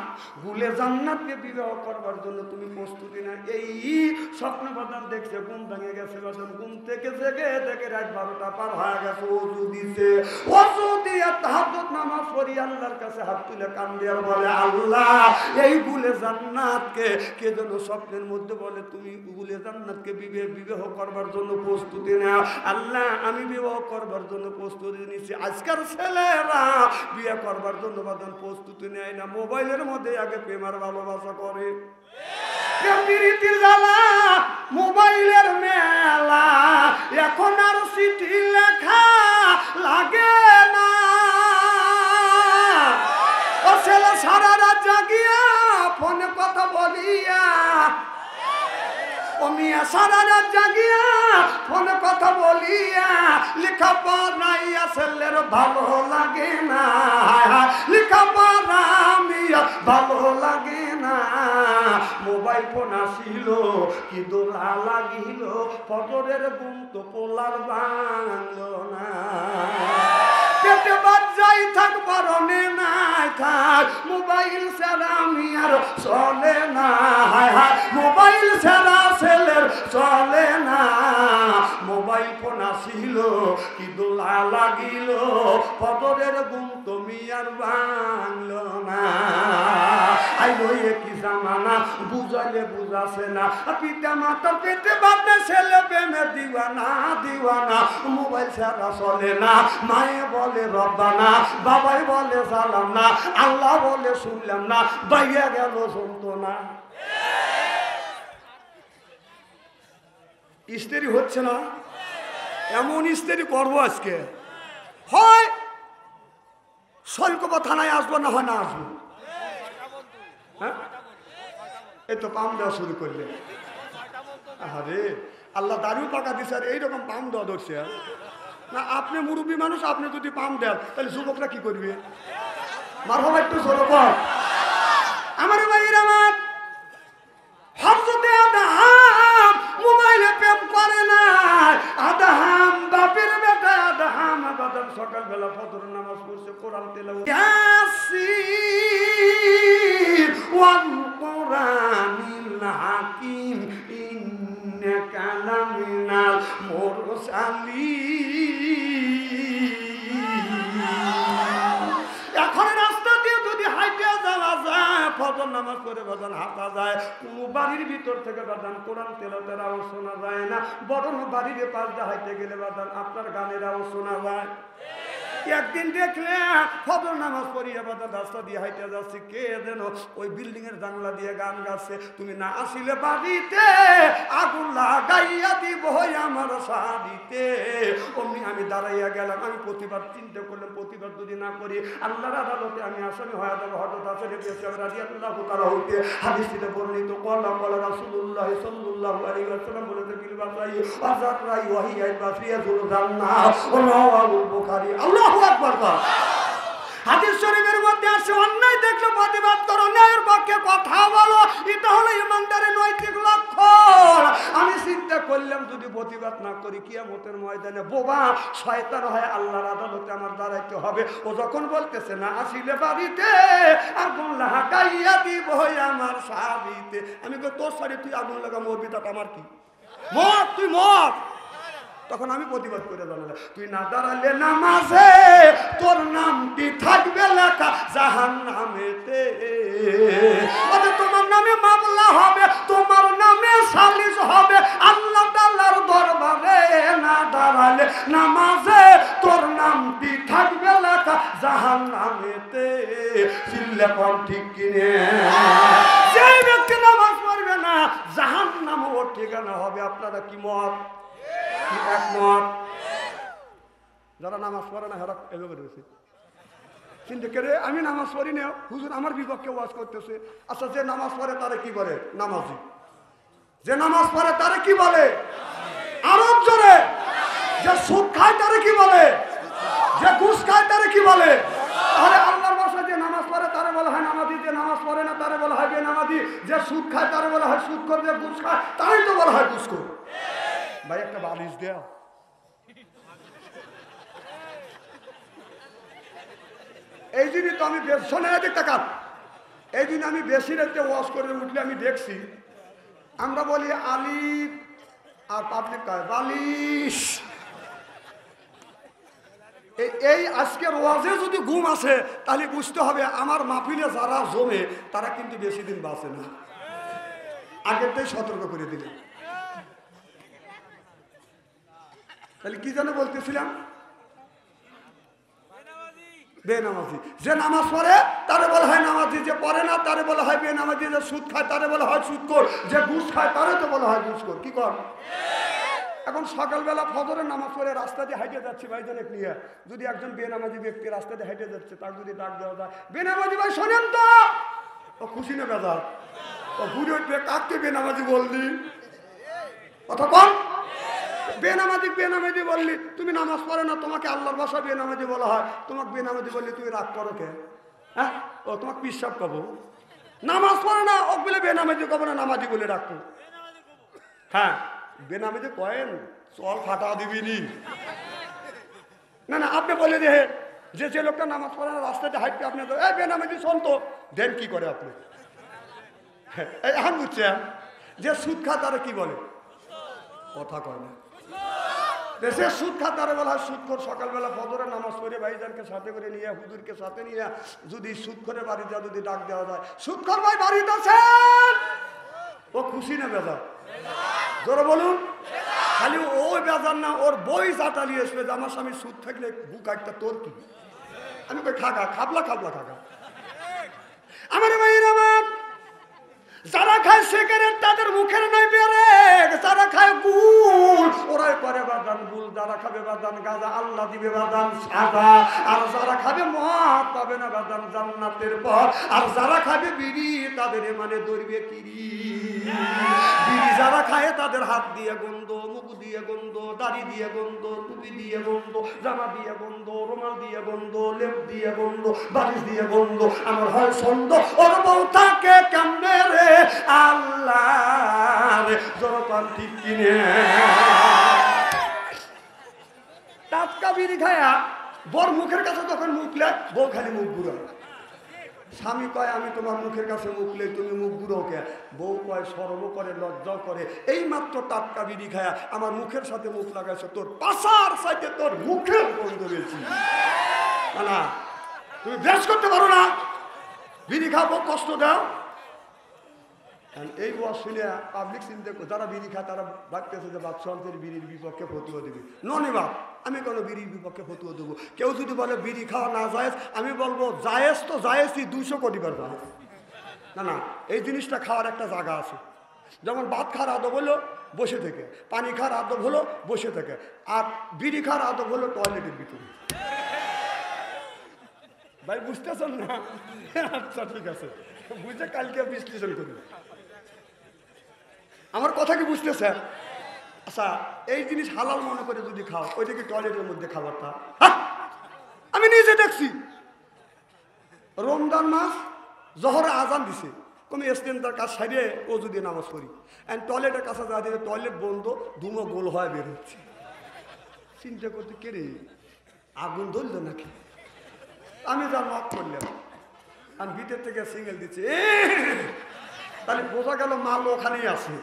ভুলে জান্নাতকে বিবাহ করবার জন্য তুমি প্রস্তুতি না। এই স্বপ্ন বাদান দেখছে ঘুম ভেঙে গেছে, বাদান ঘুম থেকে জেগে দেখে রাত 12টা পার হয়ে গেছে। ওযু দিছে, ওযু দিয়ে তাহাজ্জুদ নামাজ পড়ি আল্লাহর কাছে হাত তুলে কান্দে আর বলে আল্লাহ এই ভুলে জান্নাতকে কে যেন স্বপ্নের মধ্যে বলে তুমি ভুলে জান্নাতকে বিবাহ করবার জন্য প্রস্তুতি নাও। আল্লাহ আমি বিবাহ করবার জন্য প্রস্তুতি নিচ্ছি। আজকাল ছেলেরা বিয়ে করবার জন্য বাদান প্রস্তুতি নেয় না, মোবাইলের মধ্যে আগে প্রেমার ভালোবাসা করে। মোবাইলের মেলা এখন আর চিঠি লেখা লাগে না। ও ছেলে সারা রাত জাগিয়া ফোনে কথা বলিয়া, ও মিয়া সারা রাত জাগিয়া ফোনে কথা বলিয়া লেখাপড়াইয়া ছেলের ভালো লাগে না। লেখাপড়া মিয়া ভালো লাগে না। মোবাইল ফোন আসিল কি দোলা লাগিল, ফজরের ঘুম তো পোলার ভাঙলো না। পেটে বাচ্চাই থাক বারণে নাই থাক, মোবাইল ছাড়া আমি আর চলে না। মোবাইল ছাড়া ছেলের চলে না। মোবাইল ফোন আসিল কি দোলা লাগিল, ফজরের ঘুম তুমি আর ভাঙলো না। আইলো কি জামানা বুঝাইলে বুঝাছে না। পিতা মাতার পেটে বাপে ছেলে প্রেমে দিওয়ানা দিওয়ানা। মোবাইল ছাড়া চলে না। মায়ে বলে রব্বানা, বাবাই বলে সালাম না, আল্লাহ বলে শুনলাম না, বাইরে গেল শুনতো না। ইস্তেরি হচ্ছে না, এমন ইস্তেরি করবো আজকে। হয় শৈলকোপা থানায় আসবো, না হয় না আসবো। হ্যাঁ এই তো পাম দেওয়া শুরু করলে। আরে আল্লাহ দাড়িও পাকা দিচ্ছে আর এইরকম পাম দেওয়া ধরছে না। আপনি মুরব্বী মানুষ, আপনি যদি পাম দেন তাহলে যুবকরা কি করবে? মারহাবা একটু জোরে কর। আমার ভাইয়ের আমার হযরতে আদম মোবাইলে প্রেম করে না। আদম বাপের বেটা আদম বাদাম সকালবেলা ফজর নামাজ পড়ছে, কোরআন তেলাওয়াত ইয়াসিন ওয়াল কোরআনিল হাকিম ইন্নাকা লামিনাল মুরসালিন। এখন রাস্তা দিয়ে যদি হাইটে যাওয়া যায়, ফজর নামাজ পড়ে বাদান হাঁটা যায়, কোনো বাড়ির ভিতর থেকে বাদান কোরআন তেলাওয়াতের আওয়াজ শোনা যায় না। বরং বাড়ির পাশ দিয়ে হাইটে গেলে বাদান আপনার গানের আওয়াজ শোনা যায়। একদিন দেখলে ফজর নামাজ পড়িয়া বাদান রাস্তা দিয়ে হাইটে যাচ্ছে, কে যেন ওই বিল্ডিং এর জানলা দিয়ে গান গাচ্ছে, তুমি না আসিলে বাড়িতে আগুন লাগাইয়া দিব আমার শাড়িতে। অমনি আমি দাঁড়াইয়া গেলাম। আমি প্রতিবাদ চিন্তা করলাম, প্রতিবাদ যদি না করি আল্লাহর আদালতে আমি আসামি হয়ে যাবো। হঠাৎ আসলে রাদিয়াল্লাহু তাআলা হইতে হাদিসে বর্ণিত ক্বালা ক্বালা রাসূলুল্লাহ সাল্লাল্লাহু আলাইহি ওয়াসাল্লাম বলেছে বিল বাসাই আযাররাই ওয়াহিয়া বাসিয়াতুল জান্নাহ রাওয়াহুল বুখারী। আল্লাহু আকবার। হাদিস শরীফের মধ্যে আছে অন্যায় দেখলে প্রতিবাদ করো, ন্যায়ের পক্ষে কথা বলো, এটা হলো ইমানদারের নৈতিক লক্ষণ। আমি চিন্তা করলাম যদি প্রতিবাদ না করি কিয়ামতের ময়দানে বোবা শয়তান হয় আল্লাহর আদালতে আমার দাঁড়াইতে হবে। ও যখন বলতেছে না আসিলে বাড়িতে আগুন লাগাইয়া দিব আমার শাড়িতে, আমি তোর শাড়ি তুই আগুন লাগা মরবি, তাতে আমার কি? মর, তুই মর। তখন আমি প্রতিবাদ করে জানালাম, তুই না দাঁড়ালে নামাজে তোর নামটি থাকবে লেখা জাহান্নামেতে। তোমার নামে মামলা হবে, তোমার নামে সালিশ হবে আল্লাহ তাআলার দরবারে। না দাঁড়ালে নামাজে তোর নামটি থাকবে লেখা জাহান্নামেতে। চিল্লা কোন ঠিক কিনে? যেই ব্যক্তি নামাজ পড়বে না জাহান্নাম ওর ঠিকানা হবে। আপনারা কি মত? একমত? যারা নামাজ পড়ে না হেরা এভাবে রয়েছে কিন্তু কে রে, আমি নামাজ পড়ি না, হুজুর আমার বিপক্ষে ওয়াজ করতেছে। আচ্ছা, যে নামাজ পড়ে তারে কি বলে? নামাজি। যে নামাজ পড়ে তারে কি বলে? আরব জোরে। যে সুদ খায় তারে কি বলে? যে ঘুষ খায় তারে কি বলে? তাহলে আল্লাহর ভাষায় যে নামাজ পড়ে তারে বলা হয় নামাজি, যে নামাজ পড়ে না তারে বলা হয় বেনামাজি, যে সুদ খায় তারে বলা হয় সুদখোর, যে ঘুষ খায় তারই তো বলা হয় ঘুষখোর। ভাই একটা বালিশ দেয়া। এই জন্যই তো আমি শোনে না দেখতে কাজ, এই জন্য আমি বেশি রাতে ওয়াশ করে উঠলে আমি দেখছি আমরা বলি আলিফ আর পাবলিক কয় বালিশ। এই আজকের ওয়াজে যদি ঘুম আসে তাহলে বুঝতে হবে আমার মাহফিলে যারা জমে তারা কিন্তু বেশি দিন বাঁচে না। আগেরটাই সতর্ক করে দিলেন। তাহলে কি যেন বলতেছিলাম? বেনামাজি। যে নামাজ পড়ে তারে বলা হয় নামাজি, যে পড়ে না তারে বলা হয় বেনামাজি, যে সুদ খায় তারে বলা হয় সুদখোর, যে ঘুষ খায় তারে তো বলা হয় ঘুষখোর। কি কর? এখন সকালবেলা ফজরের নামাজ পড়ে রাস্তা দিয়ে হাইটে যাচ্ছি ভাইজানেক নিয়ে, যদি একজন বেনামাজি ব্যক্তি রাস্তা দিয়ে হাইটে যাচ্ছে তার যদি ডাক দেওয়া যায়, বেনামাজি ভাই শোনেন তো, ও খুশি না বেজার? ও ঘুরে উঠবে, কাককে বেনামাজি বললি? কথা কম। বেনামাজি বেনামাজি বললি, তুমি নামাজ পড়ে না, তোমাকে আল্লাহর ভাষা বেনামাজি বলা হয়, তোমাকে বেনামাজি বললি তুমি রাগ করো কে? হ্যাঁ, ও তোমাকে পিসাব কব। নামাজ পড়ে না ও বলে বেনামাজি কব না, নামাজি বলে রাখবো। হ্যাঁ, বেনামাজি কয়েন চল ফাটা দিবিনি। না না, আপনি বলে যে যে লোকটা নামাজ পড়ে না রাস্তাতে হাঁটতে, আপনি এই বেনামাজি শোন তো দেন কি করে আপনি? এখন বুঝছেন যে সুদ খা তারা কি বলে? কথা কয় না। দেশের সুদ খা তারা বলা হয় সুদখোর। সকালবেলা ফজরের নামাজ পড়ে ভাইজানকে সাথে করে নিয়ে, হুজুরকে সাথে নিয়ে যদি সুদখোরের বাড়ি যা যদি ডাক দেওয়া যায়, সুদখোর ভাই বাড়িতে আছেন, ও খুশি না বেজার? জোরে বলুন। খালি ওই বেজার না, ওর বই চাটালি আসবে যে আমার স্বামী সুদ থাকলে বুক একটা তোর কি? আমি কই খাগা, খাবলা খাবলা খাগা। আমার ভাইয়ের আমার, যারা খায় সিগারেট তাদের মুখের নাই বেরে, যারা খায় গুল ওরাই করে বাদান গুল, যারা খাবে বাদান গাঁজা আল্লাহ দিবে বাদান সাদা, আর যারা খাবে মদ পাবে না বাদান জান্নাতের পথ, আর যারা খাবে বিড়ি তাদের মানে ধরবে কিরি। বিড়ি যারা খায় তাদের হাত দিয়ে গন্ধ, মুখ দিয়ে গন্ধ, দাড়ি দিয়ে গন্ধ, টুপি দিয়ে গন্ধ, জামা দিয়ে গন্ধ, রুমাল দিয়ে গন্ধ, লেপ দিয়ে গন্ধ, বালিশ দিয়ে গন্ধ। আমার হয় ছন্দ ওর বউ থাকে কেমনে রে আল্লাহ রে, জনপান ঠিক কিনে। টাটকা বিড়ি খায়া বর মুখের কাছে যখন মুখলে বউ খালি মুখ ঘুরা। স্বামী কয় আমি তোমার মুখের কাছে মুখলে তুমি মুখ ঘুরো কে? বউ কয় শরমও করে লজ্জাও করে, এই মাত্র টাটকা বিড়ি খায়া আমার মুখের সাথে মুখ লাগাইছো, তোর পাশার সাইডে তোর মুখের বন্ধ রয়েছি না, তুমি বেশ করতে পারো না, বিড়ি খাবো কষ্ট দাও। এই ওয়াজ শুনে পাবলিক চিন্তা, যারা বিড়ি খায় তারা ভাবতেছে যে বাদশাহের বিড়ির বিপক্ষে ফতুয়া দেবে। ননি বাপ, আমি কোনো বিড়ির বিপক্ষে ফতুয়া দেবো? কেউ যদি বলে বিড়ি খাওয়া না জায়েজ, আমি বলবো জায়েজ তো জায়েজই 200 কোটি বার জায়েজ। না না, এই জিনিসটা খাওয়ার একটা জায়গা আছে। যেমন ভাত খাওয়ার আদব হলো বসে থেকে, পানি খাওয়ার আদব হলো বসে থেকে, আর বিড়ি খাওয়ার আদব হলো টয়লেটের ভিতরে। ভাই বুঝতেছেন না? আচ্ছা ঠিক আছে, বুঝে কালকে বিশ্লেষণ করুন। আমার কথা কি বুঝতেছে? আচ্ছা, এই জিনিস হালাল মনে করে যদি খাও, ওইটা কি টয়লেটের মধ্যে খাবারটা? আমি নিজে দেখছি রমজান মাস জহরে আজান দিছে, কমে এসছেন তার কাজ সারিয়ে ও যদি নামাজ পড়ি, অ্যান্ড টয়লেটের কাছে যা দিলে টয়লেট বন্ধ, ধুমো গোল হয় বের হচ্ছে। চিন্তা করতে কে রে, আগুন ধরল নাকি? আমি যা নক করলাম, আমি ভিতর থেকে সিঙ্গেল দিচ্ছি, তাহলে বোঝা গেল মাল ওখানেই আছে।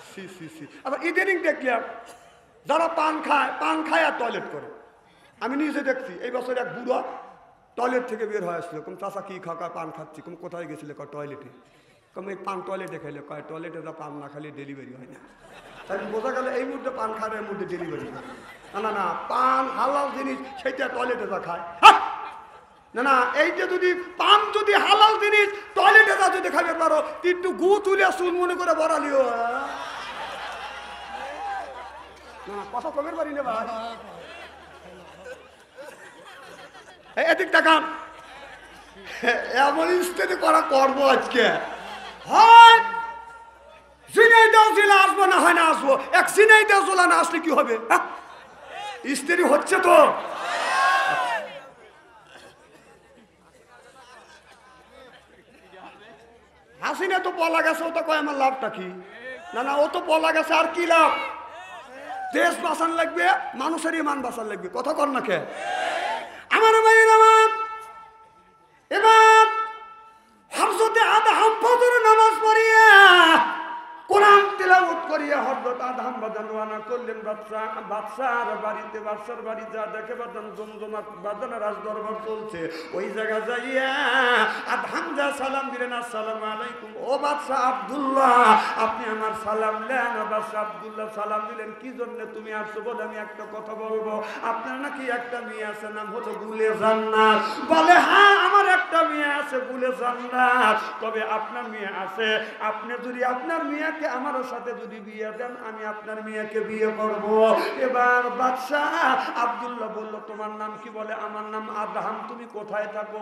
C C C. আবার ইদানিং দেখলাম যারা পান খায় আর টয়লেট করে। আমি নিজে দেখছি এই বছর এক বুড়ো টয়লেট থেকে বের হয়ে আসলো, কোন চাষা কি খাওয়া পান খাচ্ছি, কোন কোথায় গেছিলে কয় টয়লেটে, কম এই পান টয়লেটে খাইলে কয় টয়লেটে যা পান না খাইলে ডেলিভারি হয় না। তাই বোঝা গেল এই মুহূর্তে পান খাওয়ার মধ্যে ডেলিভারি হয় না। না পান হালাল জিনিস, সেইটা টয়লেটে যা খায়। না না এইটা যদি পান যদি হালাল জিনিস টয়লেটে যা যদি খাবে পারো, একটু গু তুলে চুন মনে করে বড়ালিও না, কথা কমের পারি না ভাই। এদিক টাকান এমন স্টেজে করা করবো আজকে, হয় সিনাইটাও জেলা আসবো, না হয় না আসবো। এক সিনাইটাও জেলা না আসলে কি হবে? স্ত্রী হচ্ছে তো হাসিনা তো বলা গেছে, ও তো কয় আমার লাভটা কি? না না ও তো বলা গেছে, আর কি লাভ? দেশ বাঁচান লাগবে, মানুষের ইমান বাঁচান লাগবে, কথা কর না কে আমার ভাইয়ের আমার। এবার হযরত আদম ফজর নামাজ পড়িয়া কোরআন তেলাওয়াত করিয়া হযরত আদম বাজান রওনা করলেন বাদশার বাড়িতে। বাদশার বাড়ি যা দেখে বাজান জমজমাট বাজান রাজ দরবার চলছে। ওই জায়গা যাইয়া আদম যা সালাম দিলেন, আসসালামু আলাইকুম। ও বাদশা আব্দুল্লাহ, আপনি আমার সালাম নেন। বাদশা আব্দুল্লাহ সালাম দিলেন, কি জন্য তুমি আসছো? বলে আমি একটা কথা বলবো, আপনার নাকি একটা মেয়ে আছে, নাম হলো গুলে জান্নাত। বলে হ্যাঁ আমার একটা মেয়ে আছে গুলে জান্নাত, তবে আপনার মেয়ে আছে, আপনি যদি আপনার মেয়ে আমার সাথে যদি বিয়ে দেন আমি আপনার মেয়েকে বিয়ে করব। এবার বাদশাহ আব্দুল্লাহ বলল, তোমার নাম কি? বলে আমার নাম আদহাম। তুমি কোথায় থাকো?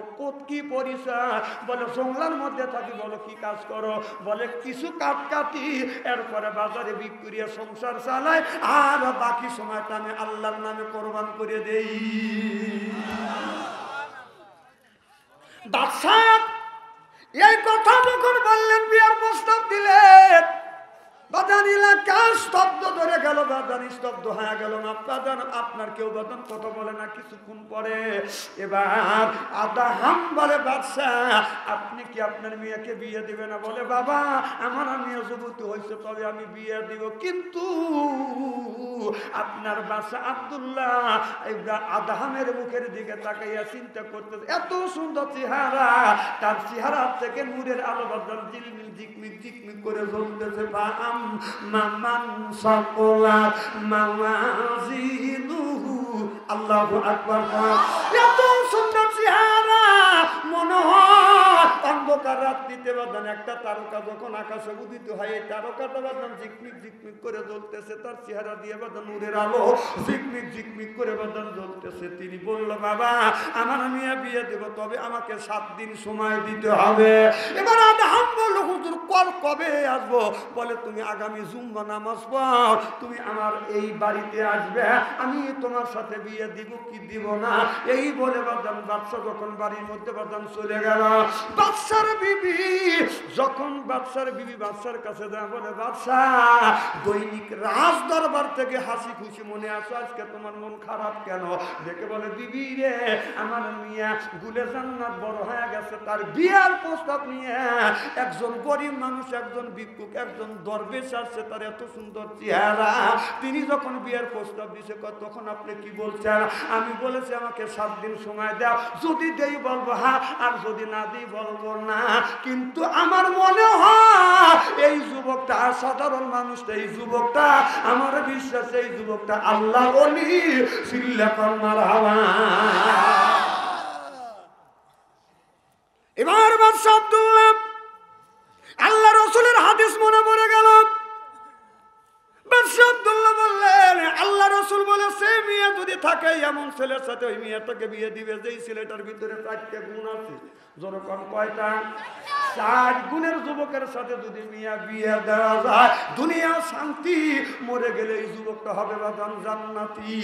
কি পরিচয়? বলে জঙ্গলার মধ্যে থাকি। বলো কি কাজ করো? বলে কিছু কাঠ কাটি, এরপরে বাজারে বিক্রি করে সংসার চালাই, আর বাকি সময়টা আমি আল্লাহর নামে কোরবান করে দেই। বাদশাহ এই কথা যখন বললেন, বিয়ার প্রস্তাব দিলেন, বাজান এলাকা স্তব্ধ ধরে গেল, বাজান স্তব্ধ হয়ে গেল। বাজান আপনার কেউ বাজান কথা বলে না। কিছুক্ষণ পরে এবার আদহাম বলে, বাদশাহ আপনি কি আপনার মেয়েকে বিয়ে দিবে না? বলে বাবা আমার মেয়ে যুবতী হয়েছে, তবে আমি বিয়ে দিব, কিন্তু আপনার বাদশাহ আব্দুল্লাহ আদহামের মুখের দিকে তাকাইয়া চিন্তা করতে, এত সুন্দর চেহারা, তার চেহারা থেকে নূরের আলো বাজান ঝিলমিল ঝিকমিক ঝিকমিক করে জ্বলতেছে। মামান সাকলাত মাওয়াজিনুহু, আল্লাহু আকবার। এত সুন্দর চেহারা, মনে হয় অন্ধকার রাত্রিতে বাজান একটা তারকা যখন আকাশে উদিত হয়, এই তারকাটা বাজান ঝিকমিক ঝিকমিক করে জ্বলতেছে, তার চেহারা দিয়ে বাজান নূরের আলো ঝিকমিক ঝিকমিক করে বাজান জ্বলতেছে। তিনি বলল, বাবা আমার মেয়ে বিয়ে দেব, তবে আমাকে 7 দিন সময় দিতে হবে। এবার আদহাম বলল, হুজুর কবে আসবো? বলে তুমি আগামী জুম্মা নামাজ পড়, তুমি আমার এই বাড়িতে আসবে, আমি তোমার সাথে বিয়ে দিব কি দিব না। এই বলে বাজান বাদশা যখন বাড়ির মধ্যে বাজান চলে গেল, বাদশার বিবি বাদশার কাছে যায়, বলে বাদশা দৈনিক রাজ দরবার থেকে হাসি খুশি মনে আসো, আজকে তোমার মন খারাপ কেন? দেখে বলে, বিবি রে আমার মিয়া গুলে জান্নাত বড় হয়ে গেছে, তার বিয়ার প্রস্তাব নিয়ে একজন গরিব মানুষ, একজন ভিক্ষুক, একজন দরবেশ আসছে, তার এত সুন্দর চেহারা। তিনি যখন বিয়ের প্রস্তাব দিছে, তখন আপনি কি বলছেন? আমি বলেছি আমাকে 7 দিন সময় দাও, যদি দেই বলবো হ্যাঁ, আর যদি না দিই বলবো না। কিন্তু আমার মনে হয় এই যুবকটা সাধারণ মানুষ, এই যুবকটা আমার বিশ্বাস, এই যুবকটা আল্লাহ ওলি। সিল্লাকাল মারহাবা। এবার বাদশা আব্দুল্লাহ আল্লাহ রাসূলের হাদিস মনে পড়ে গেল। বাদশা আব্দুল্লাহ বললেন, আল্লাহ রাসূল বলেছে মেয়ে যদি থাকে এমন ছেলের সাথে ওই মেয়েটাকে বিয়ে দিবে যেই ছেলেটার ভিতরে 4টা গুণ আছে। যেরকম কয়টা? 4 গুণের যুবকের সাথে যদি মেয়ে বিয়ে দেওয়া যায়, দুনিয়া শান্তি, মরে গেলে এই যুবকটা হবে বাজান জান্নাতি।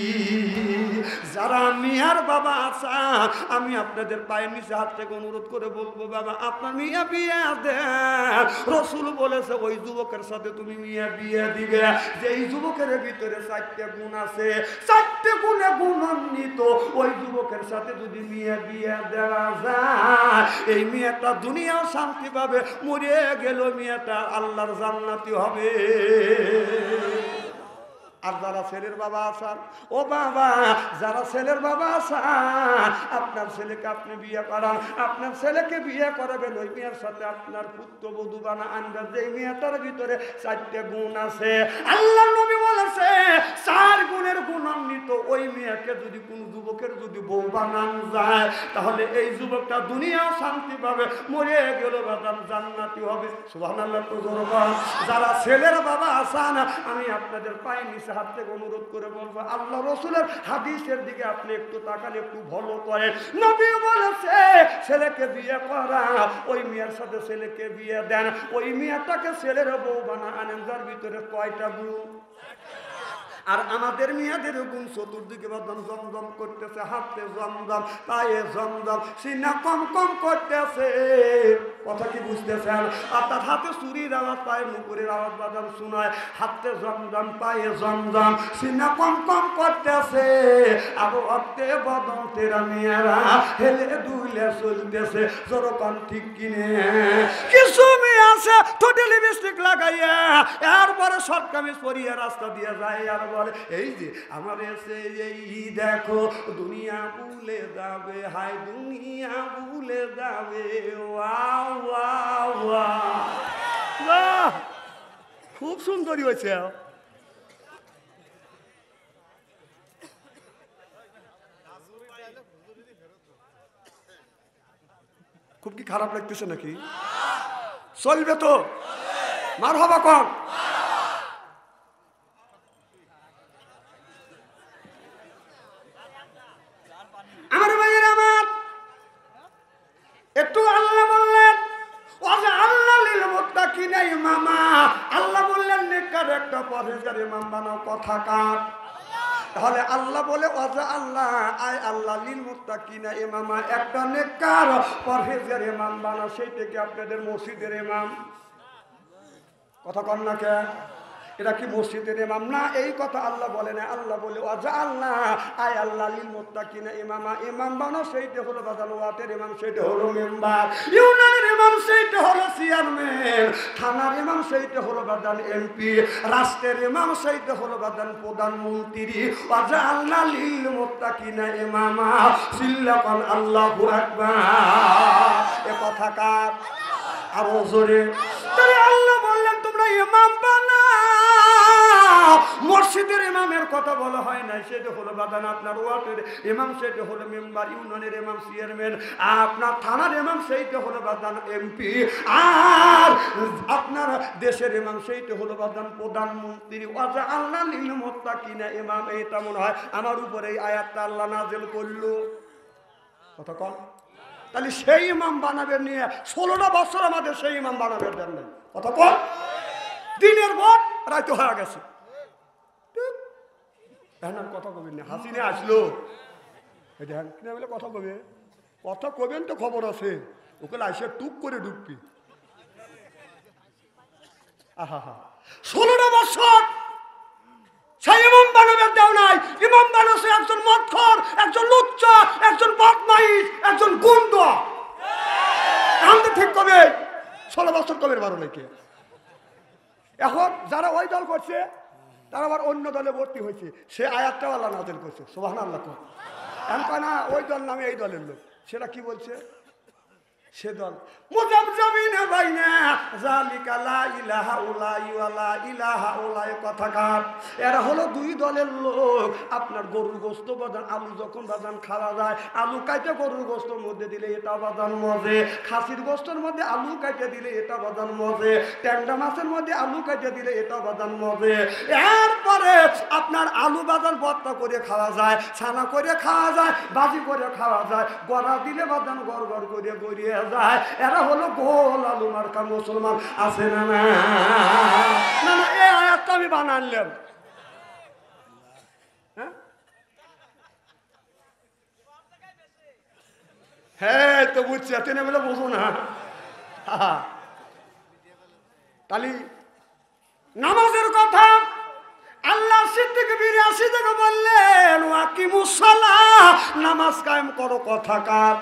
যারা মেয়ের বাবা আছেন, আমি আপনাদের পায়ের নিচে হাত থেকে অনুরোধ করে বলবো, বাবা আপনার মেয়ে বিয়ে দেন। রাসূল বলেছে ওই যুবকের সাথে তুমি মেয়ে বিয়ে দিবে যেই যুবকের ভিতরে 4টা গুণ আছে। 4টে গুণে গুণান্বিত ওই যুবকের সাথে যদি মেয়ে বিয়ে দেওয়া যায়, এই মেয়েটা দুনিয়াও শান্তি পাবে, মরে গেল মেয়েটা আল্লাহর জান্নাতি হবে। আর যারা ছেলের বাবা আছেন, ও বাবা যারা ছেলের বাবা আছেন, আপনার ছেলেকে আপনি বিয়ে করান, আপনার ছেলেকে বিয়ে করাবেন ওই মেয়ের সাথে আপনার পুত্রবধূ বানা আনবেন যে মেয়েটার ভিতরে 4টে গুণ আছে। আল্লাহ নবী বলেছে 4 গুণের গুণান্বিত ওই মেয়েকে যদি কোন যুবকের যদি বউ বানান যায়, তাহলে এই যুবকটা দুনিয়া শান্তি পাবে, মরে গেল বাদাম জান্নাতি হবে। সুবহানাল্লাহ। যারা ছেলের বাবা আছেন, আমি আপনাদের পায়ে নিচে হাত থেকে অনুরোধ করে বলবো, আল্লাহ রসুলের হাদিসের দিকে আপনি একটু তাকান, একটু ভালো করে। নবী বলেছে ছেলেকে বিয়ে করা, ওই মেয়ের সাথে ছেলেকে বিয়ে দেন, ওই মেয়েটাকে ছেলের বউ বানা আনেন যার ভিতরে কয়টা গুণ। আর আমাদের মেয়েদের গুণ চতুর্দিকে বাদাম জমজম করতেছে, হাতে জমজম, পায়ে জমজম, সিনা কম কম করতেছে। কথা কি বুঝতেছেন? অর্থাৎ হাতে চুরির আওয়াজ, পায়ে মুকুরের আওয়াজ বাদাম শোনায়, হাতে জমজম, পায়ে জমজম, সিনা কম কম করতেছে। আবু অর্থে বদন তেরা মেয়েরা হেলে দুলে চলতেছে, যেরকম ঠিক কিনে। কিছু মেয়ে আছে ঠোঁটে লিপস্টিক লাগাইয়া এরপরে শর্ট কামিজ পরিয়ে রাস্তা দিয়ে যায়, আর বলে এই যে আমার এসে এই দেখো দুনিয়া ভুলে যাবে, হাই দুনিয়া ভুলে যাবে। ওয়াও ওয়াও ওয়াও, খুব সুন্দরী হয়েছে। খুব কি খারাপ লাগতেছে নাকি? চলবে তো? মারহাবা কম। আমার ভাইয়ের আমার একটু আল্লাহ বললেন আল্লাহ লিল মুত্তাকিনা ইমামা, আল্লাহ বললেন নেককার একটা পরহেজগার ইমাম বানাও। কথা কার? তাহলে আল্লাহ বলে ওয়াজা আল্লাহ আয় আল্লাহ লিল মুত্তাকিনা ইমামা, একটা নেককার পরহেজগার ইমাম বানাও। সেইটাকে আপনাদের মসজিদের ইমাম। কথা কন না কে? এটা কি মসজিদের ইমাম না? এই কথা আল্লাহ বলে না। আল্লাহ বলে ওয়াজা আল্লাহ আয় আল্লাহ লিল মুত্তাকিনা ইমামা, ইমাম বানাও। সেইটা হলো বাদাল ওয়াতের ইমাম, সেইটা হলো মেম্বার। ইউনিয়নের ইমাম সেইটা হলো চেয়ারম্যান। থানার ইমাম সেইটা হলো বাদাল এমপি। রাষ্ট্রের ইমাম সেইটা হলো বাদাল প্রধানমন্ত্রী। ওয়াজা আল্লাহ লিল মুত্তাকিনা ইমামা, সিল্লাকান আল্লাহু আকবার। এ কথা কার? আরো জোরে। তাহলে আল্লাহ বললেন তোমরা ইমাম বানাও। মসজিদের ইমামের কথা বলা হয় না, সেটা হলো বাদান আপনার ওয়ার্ডের ইমাম, সেটা হলো মেম্বার। ইউনিয়নের ইমাম চেয়ারম্যান। আপনার থানার ইমাম সেইটা হলো বাদান এমপি। আর আপনার দেশের ইমাম সেইটা হলো বাদান প্রধানমন্ত্রী। ওয়াজা আল্লাহ লিল মুত্তাকিনা ইমাম। এইটা মনে হয় আমার উপরে এই আয়াতটা আল্লাহ নাযিল করলো। কথা কম। তাহলে সেই ইমাম বানাবেন নিয়ে 16টা বছর আমাদের সেই ইমাম বানাবেন দেন নাই। কথা কম। দিনের ভোট রাইতে হয়ে গেছে, কথা কবেন না। হাসিনে আসলো বলে কথা কবে, কথা কবেন তো খবর আছে। ওকে আইসে টুক করে ঢুকবি। আহা হা, 16টা বছর সেই ইমাম বানাবেন দেও নাই। ইমাম বানাচ্ছে একজন মদখোর, একজন লুচ্চা, একজন বদমাইশ, একজন গুন্ড। আমাদের ঠিক কবে 16 বছর কবে বারো নাকি? এখন যারা ওই দল করছে তারা আবার অন্য দলে ভর্তি হয়েছে, সে আয়াতটাও আল্লাহ নাযিল করছে। সুবহানাল্লাহ। এমন না ওই দল নামে এই দলের লোক, সেটা কি বলছে? সে দল মুজাবজাবিনা বাইনা যালিকা লা ইলাহা উলাই ওয়া লা ইলাহা উলাই। কথাকার এরা হলো দুই দলের লোক। আপনার গরুর গোশত বাদান আলু যখন বাদান খাওয়া যায়, আলু কাটে গরুর গোশতের মধ্যে দিলে এটা বাদান মজে, খাসির গোশতের মধ্যে আলু কাটে দিলে এটা বাদান মজে, ট্যাংরা মাছের মধ্যে আলু কাটে দিলে এটা বাদান মজে। এরপরে আপনার আলু বাদান ভর্তা করে খাওয়া যায়, ছানা করে খাওয়া যায়, বাজি করে খাওয়া যায়, গড়া দিলে বাদান গড় গড় করে গড়িয়ে যায়। এরা হলো গোল আলু মার্কা মুসলমান। আছে না? না না, এই আয়াতটা আমি বানালাম। হ্যাঁ তো বুঝছি, এতনে বলে বুঝো না। তাহলে নামাজের কথা আল্লাহ সিদ্দিক 82 থেকে বললেন ওয়াকিমুস সালাহ, নামাজ কায়েম করো। কথাকার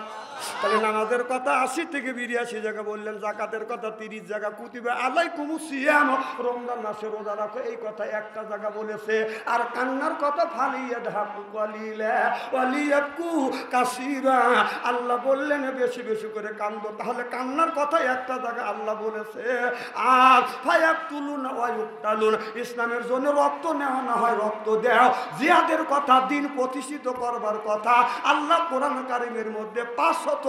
তাহলে নামাজের কথা 80 থেকে 82 জায়গা বললেন, জাকাতের কথা 30 জায়গা, কুতিবা আলাইকুমুস সিয়াম, রমজান মাসে রোজা রাখো, এই কথা একটা জায়গা বলেছে। আর কান্নার কথা ফালিয়াদহাকু কালিলা ওয়ালিয়াবকু কাসীরা, আল্লাহ বললেন বেশি বেশি করে কান্দো। তাহলে কান্নার কথা একটা জায়গা আল্লাহ বলেছে। আর ফায়াকতুলুনা ওয়া ইউকতালুন, ইসলামের জন্য রক্ত নেওয়া না হয় রক্ত দাও। জিহাদের কথা, দিন প্রতিষ্ঠিত করবার কথা আল্লাহ কোরআন কারীমের মধ্যে 500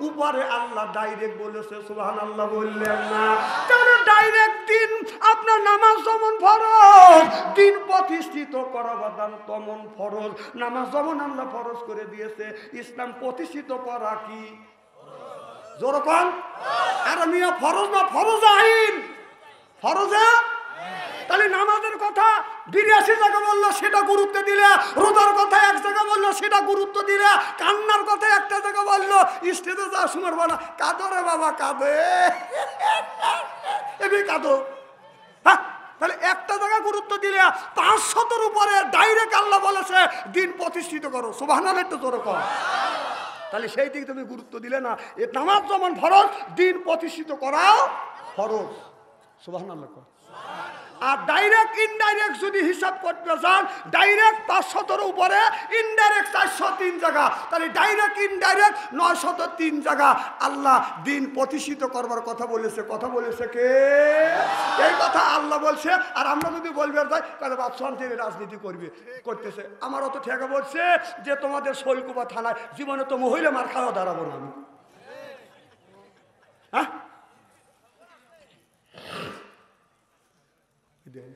উপরে আল্লাহ ডাইরেক্ট বলেছে। সুবহানাল্লাহ বললেন না? তাহলে ডাইরেক্ট দিন, আপনার নামাজ যেমন ফরজ, দিন প্রতিষ্ঠিত করা বাদান তেমন ফরজ। নামাজ যেমন আল্লাহ ফরজ করে দিয়েছে, ইসলাম প্রতিষ্ঠিত করা কি জোরকম? আর মিয়া ফরজ না, ফরজ আইন, ফরজে। তাহলে নামাজের কথা 82 জায়গা বললো, সেটা গুরুত্ব দিলে। রোজার কথা 1 জায়গা বললো, সেটা গুরুত্ব দিলে। কান্নার কথা একটা জায়গা বললো, স্টেজে যা শুনার বলা, কাঁদো রে বাবা কাঁদে, এমনি কাঁদো। হ্যাঁ, তাহলে একটা জায়গা গুরুত্ব দিলে 500 উপরে ডাইরেক্ট আল্লাহ বলেছে দিন প্রতিষ্ঠিত করো। সুবহানাল্লাহ একটু জোরে কর। তাহলে সেই দিকে তুমি গুরুত্ব দিলে না। এ নামাজ যেমন ফরজ, দিন প্রতিষ্ঠিত করাও ফরজ। সুবহানাল্লাহ কর। আর ডাইরেক্ট ইনডাইরেক্ট যদি হিসাব করতে চান, ডাইরেক্ট 500 উপরে, ইনডাইরেক্ট 403 জায়গা। তাহলে ডাইরেক্ট ইনডাইরেক্ট 903 জায়গা আল্লাহ দিন প্রতিষ্ঠিত করবার কথা বলেছে। কথা বলেছে কে? এই কথা আল্লাহ বলছে। আর আমরা যদি বলবে যাই তাহলে বাদশাহের রাজনীতি করতেছে। আমারও তো ঠেকা বলছে যে তোমাদের শৈলকুপা থানায় জীবনে তো মহিলা মার খাওয়া দাঁড়াবো না আমি। হ্যাঁ,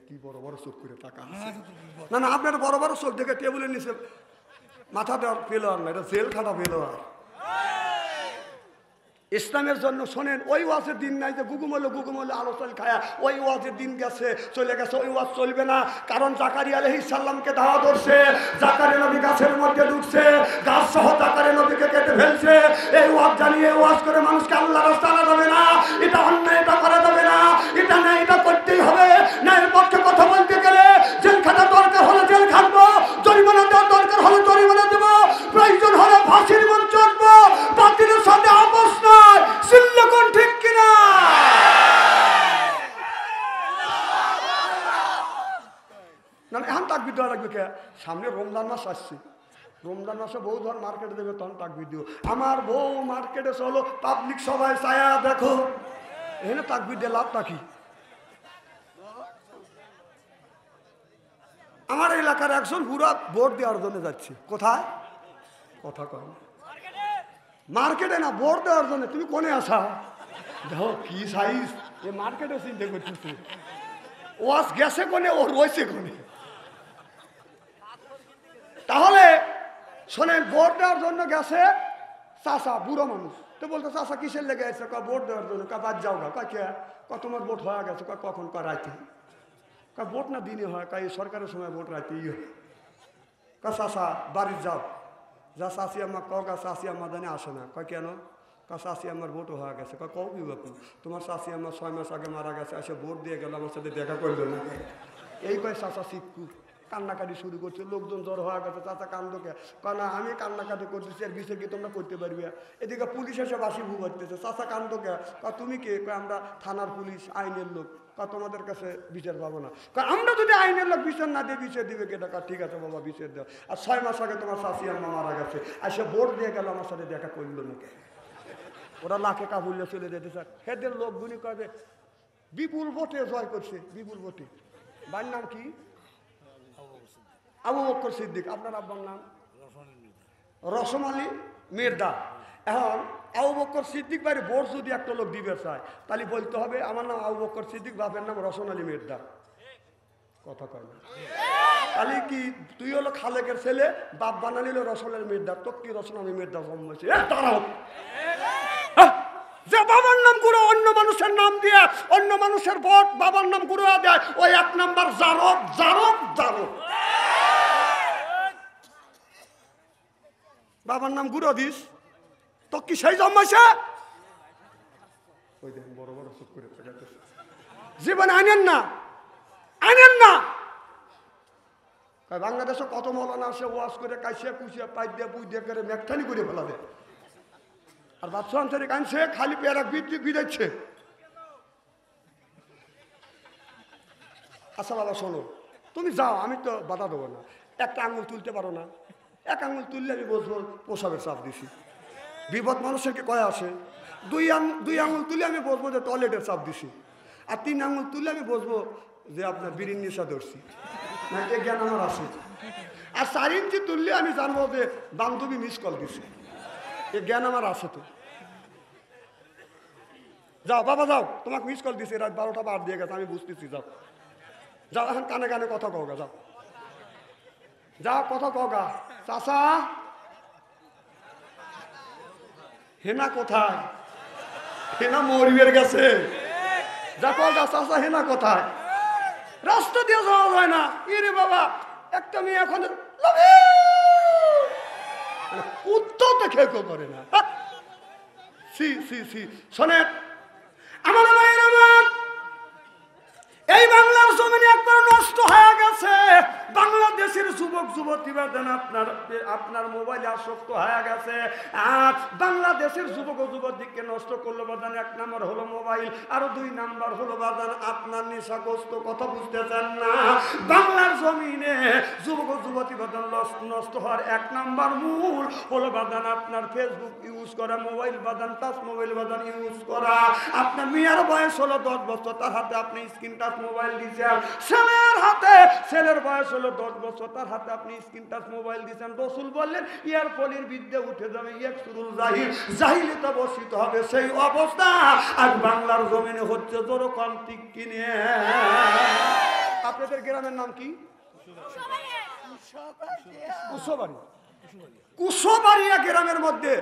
কি বড় বড় চোখ করে টাকা না না, আপনার বড় বড় চোখ দেখে টেবিলের নিচে মাথা দেওয়ার পেল আর না, এটা জেল খাটা পেল। আর ইসলামের জন্য শোনেন, ওই ওয়াজের দিন নাই যে গুগুমলে আলোচনা খায়া, ওই ওয়াজের দিন গেছে, চলে গেছে, ওই ওয়াজ চলবে না। কারণ জাকারিয়া আলাইহিস সালামকে দাওয়াত করছে, জাকারিয়া নবী গাছের মধ্যে ঢুকছে, গাছ সহ জাকারিয়া নবীকে কেটে ফেলছে। এই ওয়াজ জানিয়ে ওয়াজ করে মানুষকে আল্লাহর রাস্তা আনা যাবে না, এটা অন্যায়, এটা করা যাবে না, এটা না, এটা করতেই হবে। ন্যায়ের পক্ষে কথা বলতে গেলে জেল খাটা দরকার হলে জেল খাটবো, জরিমানা দেওয়ার দরকার হলে জরিমানা দেবো, প্রয়োজন হলে ফাঁসির মঞ্চ চড়বো। বাতিলের সাথে আপোষ নয়। সিল্লকন ঠিক কিনা? না এখন তাকবীর দেওয়া লাগবে কে? সামনে রমজান মাস আসছে, রমজান মাসে বউ ধর মার্কেটে দেবে, তখন তাকবীর দিও। আমার বউ মার্কেটে চলো, পাবলিক সবাই ছায়া দেখো, এখানে তাকবীর দিয়ে লাভটা কি? আমার এলাকার একজন পুরা ভোট দেওয়ার জন্য যাচ্ছে। কোথায়? কথা কয় না, মার্কেটে না, ভোট দেওয়ার জন্য। তুমি কোনে আসা? দেখো কি সাইজ, এ মার্কেটে চিন্তা করতেছে। ওয়াজ গেছে কোনে, ও রয়েছে কোনে। তাহলে শোনেন, ভোট দেওয়ার জন্য গেছে চাষা, বুড়ো মানুষ। তো বলতো চাষা কিসের লেগে আছে? ভোট দেওয়ার জন্য। বাদ যাও গা। কে? তোমার ভোট হয়ে গেছে। কখন? রাইতে। ভোট না দিনে হয়, সরকারের সময় ভোট রাইতেই হয়। চাষা বাড়ির যাও, যা চাষি আমার কা চাষি আমার জানে আসে না। কেন? চাষি আমার ভোটও হয়ে গেছে। কও কি বাপু, তোমার চাষি আমার 6 মাস আগে মারা গেছে, এসে ভোট দিয়ে গেল, আমার সাথে দেখা করলো না। এই কয় চাষা শিক্ষু কান্নাকাটি শুরু করছে। লোকজন জ্বর হয়ে গেছে, চাচা কান্দকে না, আমি কান্নাকাটি করতেছি, আর বিষয় কি তোমরা করতে পারবে? এদিকে পুলিশ এসে বাসি ভু করতেছে। চাচা কান্দকে তুমি কে? আমরা থানার পুলিশ, আইনের লোক। তোমাদের কাছে বিচার পাবো না। আমরা যদি আইনের লোক বিচার না দিয়ে বিচার দিবে কে? টাকা ঠিক আছে বাবা, বিচার দাও। আর 6 মাস আগে তোমার শাশি আম্মা মারা গেছে, এসে ভোট দিয়ে গেল, আমার সাথে দেখা করলো না। ওরা লাখে কাবুল্লে চলে যেতে স্যার। হেদের লোকগুলি কবে বিপুল ভোটে জয় করছে, বিপুল ভোটে। বাড়ির নাম কি? আবু বকর সিদ্দিক। আপনার আব্বার নাম? রসম আলী মির্জা। এখন আবু বকর সিদ্দিক বাড়ি ভোট যদি একটা লোক দিবে চায়, তাহলে বলতে হবে আমার নাম আবু বকর সিদ্দিক, বাপের নাম রসম আলী মির্জা। কথা কয় না? তাহলে কি তুই হলো খালেকের ছেলে, বাপ বানালিল রসম আলী মির্জা, তোর কি রসম আলী মির্জা জন্মেছে? দাঁড়াও, যে বাবার নাম গুরু অন্য মানুষের নাম দিয়ে, অন্য মানুষের ভোট বাবার নাম গুরু দেয়, ওই 1 নাম্বার জারব, জারব, জারব। বাবার নাম গুরু দিস, তো কি সেই জন্মাইছে? ওই দেখেন বড় বড় চুপ করে জীবন আনেন না, আনেন না। বাংলাদেশে কত মৌলানা আসে, ওয়াজ করে কাইসিয়া কুচিয়া পাই দিয়ে বুঝ দিয়ে করে মেকঠানি করে ফেলাবে। আর বাদশাহ আনসারি কানছে খালি পেয়ারা বিদাচ্ছে। আচ্ছা বাবা শোনো, তুমি যাও, আমি তো বাধা দেবো না। একটা আঙুল তুলতে পারো না? এক আঙুল তুললে আমি বসবো প্রসাবের চাপ দিছি। বিপদ মানুষের কে কয়ে আসে? দুই আঙুল তুলে আমি বসবো যে টয়লেটের চাপ দিছি। আর 3 আঙুল তুললে আমি বসবো যে আপনার বিড়ির নেশা ধরছি। না, এ জ্ঞান আমার আছে। আর 4 ইঞ্চি তুললে আমি জানবো যে বান্ধবী মিস কল দিছে। এ জ্ঞান আমার আছে। তো যাও বাবা যাও, তোমাকে মিস কল দিছে, রাত 12টা বার দিয়ে গেছে, আমি বুঝতেছি। যাও যাও, এখন কানে কানে কথা কওগা। যাও যাও, কথা কওগা। চাচা হেনা কোথায়? হেনা মরিবের গেছে। যা কওগা, চাচা হেনা কোথায়? রাস্তা দিয়ে যাওয়া যায় না। ইরে বাবা, একটা মেয়ে এখন উত্তর তো কেউ করে না। সি সি সি শোনেন আমার ভাইয়ের আমার, এই বাংলার জমিনে একবার নষ্ট হয়ে গেছে। বাংলাদেশের যুবক যুবতী বাদান আপনার মোবাইলে আসক্ত হয়ে গেছে। আর বাংলাদেশের যুবক ও যুবতীকে নষ্ট করলো বাদান, 1 নম্বর হলো মোবাইল, আর 2 নম্বর হলো বাদান আপনার নেশাগ্রস্ত। কথা বুঝতেছেন না? বাংলার জমিনে যুবক ও যুবতী বাদান নষ্ট হওয়ার 1 নম্বর মূল হলো বাদান আপনার ফেসবুক ইউজ করা, মোবাইল বাদান, টাচ মোবাইল বাদান ইউজ করা। আপনার মেয়ের বয়স হলো 10 বছর, তার হাতে আপনি স্ক্রিন টাচ মোবাইল দিয়েছেন। ছেলের বয়স হলো 10 বছর, তার হাতে আপনি স্ক্রিন টাচ মোবাইল দিয়েছেন। রাসূল বললেন ইয়ার ফলির বিদ্যা উঠে যাবে, ইয়াকসুরুল জাহিল, জাহিলিতে বর্ষিত হবে। সেই অবস্থা আজ বাংলার জমিনে হচ্ছে। জোর কম ঠিক কিনে। আপনাদের গ্রামের নাম কি? কুশবাড়ি। কুশবাড়িয়া গ্রামের মধ্যে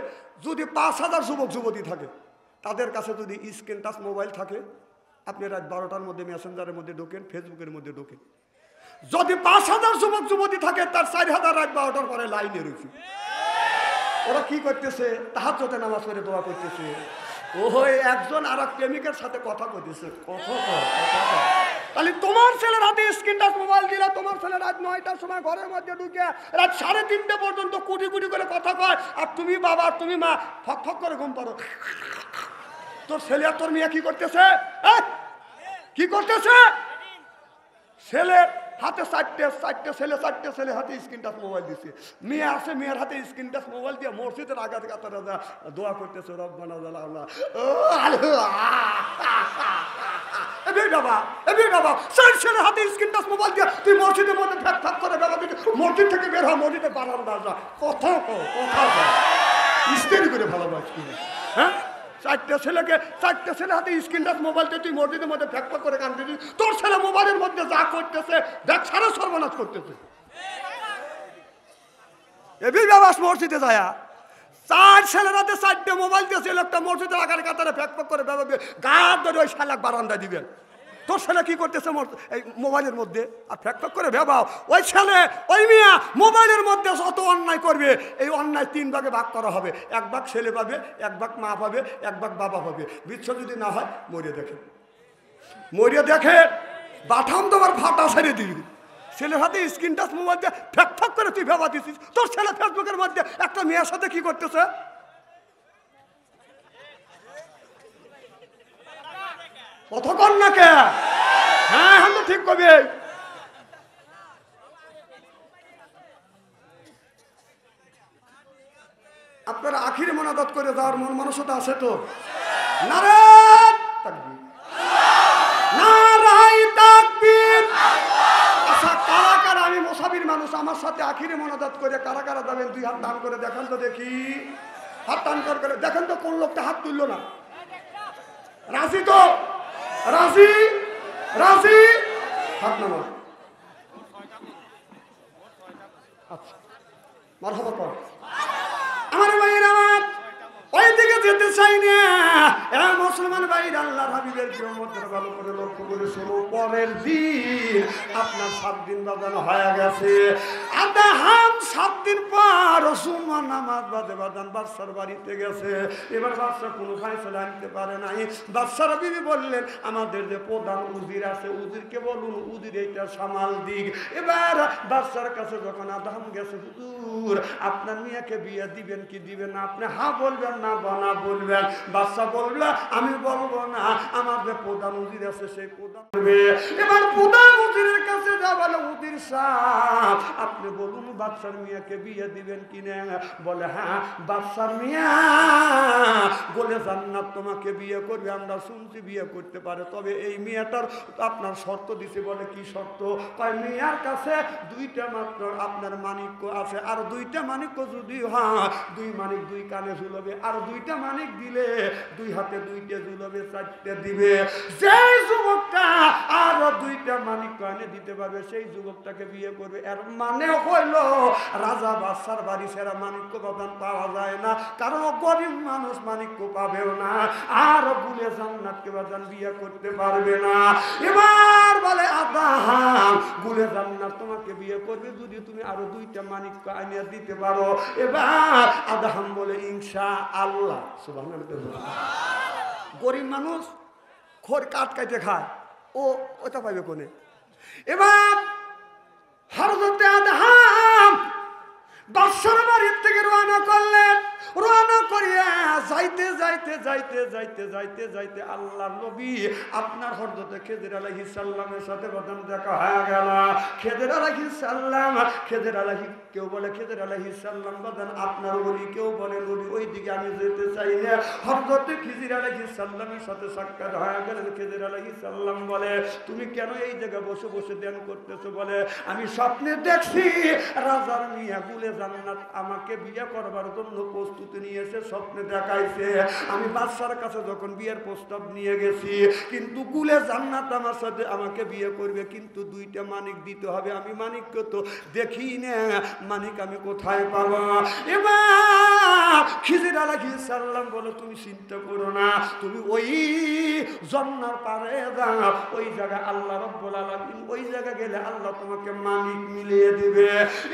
যদি 5000 যুবক যুবতী থাকে, তাদের কাছে যদি স্ক্রিন টাচ মোবাইল থাকে, আপনি রাত 12টার মধ্যে মেসেঞ্জারের মধ্যে ঢোকেন, ফেসবুকের মধ্যে ঢোকেন। যদি 5000 যুবক যুবতী থাকে, তার 4000 রাত 12টার পরে লাইনে রয়েছে। ওরা কি করতেছে? তাহাজ্জুদে নামাজ পড়ে দোয়া করতেছে। ওই একজন আর এক প্রেমিকের সাথে কথা কইতেছে। তাহলে তোমার ছেলের হাতে স্ক্রিন টাচ মোবাইল দিলে, তোমার ছেলে রাত 9টার সময় ঘরের মধ্যে ঢুকে রাত 3:30 পর্যন্ত কুটি কুটি করে কথা কয়, আর তুমি বাবা আর তুমি মা ফক ফক করে ঘুম পারো। তোর ছেলে আর তোর মেয়ে কি করতেছে? কি করতেছে? ছেলে হাতে 4টে ছেলে হাতে স্ক্রিন টাচ মোবাইল দিচ্ছে। মেয়ে আছে, মেয়ের হাতে স্ক্রিন টাচ মোবাইল দিয়ে মসজিদের আগাতে কাতারে দোয়া করতেছে, রব্বানা জালাল্লাহ। বাবা 4 ছেলের হাতে স্ক্রিন টাচ মোবাইল দিয়ে তুই মসজিদের মধ্যে ফ্যাক করে বাবা, মসজিদ থেকে বের হয়, মসজিদে বারান্দা যা, কথা স্টেরি করে ভালোবাসি। হ্যাঁ, 4টে ছেলে হাতে স্ক্রিন টাচ মোবাইল দিয়ে তুই মসজিদের মধ্যে ফ্যাক করে কাঁদতেছিস। তোর ছেলে মোবাইলের মধ্যে যা করতেছে দেখ, সারা সর্বনাশ করতেছে। এবি বাবাস মসজিদে যায় 4 ছেলের হাতে 4টে মোবাইল দিয়েছে, লোকটা মসজিদের আগার কাতারে ফ্যাক করে বাবা গা ধরে ওই শালাক বারান্দা দিবেন। তোর ছেলে কি করতেছে এই মোবাইলের মধ্যে? আর ফ্যাক করে ভেবাও ওই ছেলে ওই মিয়া মোবাইলের মধ্যে যত অন্যায় করবে, এই অন্যায় 3 ভাগে ভাগ করা হবে। 1 ভাগ ছেলে পাবে, 1 ভাগ মা পাবে, 1 ভাগ বাবা পাবে। বিচ্ছেদ যদি না হয় মরিয়ে দেখে বাঠাম তোমার ফাটা ছেড়ে দিবি। ছেলের হাতে স্ক্রিন টাচ মোবাইল দিয়ে ফ্যাক করে তুই ভেবা দিছিস। তোর ছেলে ফেসবুকের মধ্যে একটা মেয়ের সাথে কি করতেছে? কতক্ষণ না কে? হ্যাঁ আমি তো ঠিক কবি। আপনারা আখিরে মোনাজাত করে যাওয়ার মন মানসিকতা আছে তো? নারায়ে তাকবীর, নারায়ে তাকবীর। আচ্ছা কারা কারা, আমি মুসাফির মানুষ, আমার সাথে আখিরে মোনাজাত করে কারা কারা যাবেন? 2 হাত টান করে দেখান তো দেখি। হাত টান করে দেখেন তো কোন লোকটা হাত তুললো না। রাজি তো? রাজি হাত নামা। আচ্ছা মারহাবা কর। আমার ভাইয়ের আমার ওই দিকে যেতে চাই না। মুসলমান ভাইয়ের আল্লাহর হাবিবের কিয়ামতের ভালো করে লক্ষ্য করে শোনো। পরের দিন আপনার 7 দিন বাজানো হয়ে গেছে। আদাহাম 7 দিন পর সুমন নামাজ বাদে বাদান বাদশার বাড়িতে গেছে। এবার বাদশা কোনো ফায়সালা আনতে পারে নাই। বাদশার বিবি বললেন আমাদের যে প্রধান উজির আছে উজিরকে বলুন উজির এইটা সামাল দিক। এবার বাদশার কাছে যখন আদাহাম গেছে, হুজুর আপনার মেয়েকে বিয়ে দিবেন কি দিবেন না, আপনি হ্যাঁ বলবেন না না বলবেন। বাদশা বলল আমি বলবো না, আমার যে প্রধান উজির আছে সেই প্রধান। এবার প্রধান উজিরের কাছে যা বলে উজির সাহেব আপনি বলুন বাদশার মেয়েকে বিয়ে দিবেন কিনা। বলে হ্যাঁ বাদশার মেয়ে বলে জান্নাত তোমাকে বিয়ে করবে, আমরা শুনছি বিয়ে করতে পারে, তবে এই মেয়েটার আপনার শর্ত দিছে। বলে কি শর্ত? কয় মেয়ের কাছে 2টা মাত্র আপনার মানিক্য আছে, আর 2টা মানিক্য যদি হয় 2 মানিক 2 কানে ঝুলবে, আর 2টা মানিক দিলে 2 হাতে 2টে ঝুলবে, 4টে দিবে। যেই যুবকটা আর 2টা মানিক কানে দিতে পারবে সেই যুবকটাকে বিয়ে করবে। এর মানে হইল রাজা বাদশার বাড়ি সেরা মানিক্য বাদান পাওয়া যায় না, কারণ গরিব মানুষ মানিক্য পাবেও না, আর বুলে জান্নাতকে বাদান বিয়ে করতে পারবে না। এবার বলে আদাহাম বুলে জান্নাত তোমাকে বিয়ে করবে যদি তুমি আরো 2টা মানিক্য আনিয়ে দিতে পারো। এবার আদাহাম বলে ইনশাআল্লাহ। সুবহানাল্লাহ। গরিব মানুষ খড় কাঠ কাটে খায়, ও ওটা পাইবে কোনে? এবার হযরতে আদহাম বাদশার বাড়ির থেকে রওনা করলেন। রওনা করিয়া যাইতে যাইতে যাইতে যাইতে যাইতে যাইতে আল্লাহর নবী আপনার হযরতে খেজর আলাইহিস সালামের সাথে বদন দেখা হয়ে গেল। খেজর আলাইহিস সালাম, খেজর আলাইহিস কেউ বলে খেজর আলাইহিস সালাম বদন আপনার ওলি, কেউ বলে নবী, ওই দিকে আমি যেতে চাই না। হযরতে খেজর আলাইহিস সালামের সাথে সাক্ষাৎ হয়ে গেল। খেজর আলাইহিস সালাম বলে তুমি কেন এই জায়গায় বসে বসে ধ্যান করতেছো? বলে আমি স্বপ্নে দেখছি রাজার মিয়া গুলে জান্নাত আমাকে বিয়ে করবার জন্য প্রস্তুতি নিয়েছে, স্বপ্নে দেখাইছে। আমি বাদশার কাছে যখন বিয়ের প্রস্তাব নিয়ে গেছি, কিন্তু গুলে জান্নাত আমার সাথে আমাকে বিয়ে করবে, কিন্তু 2টা মানিক দিতে হবে। আমি মানিককে তো দেখি না, মানিক আমি কোথায় পাবো? এবার খিজির আলাইহিস সালাম বলো তুমি চিন্তা করো না, তুমি ওই যমুনার পারে যাও, ওই জায়গায় আল্লাহ রাব্বুল আলামিন, ওই জায়গায় গেলে আল্লাহ তোমাকে মানিক মিলিয়ে দিবে।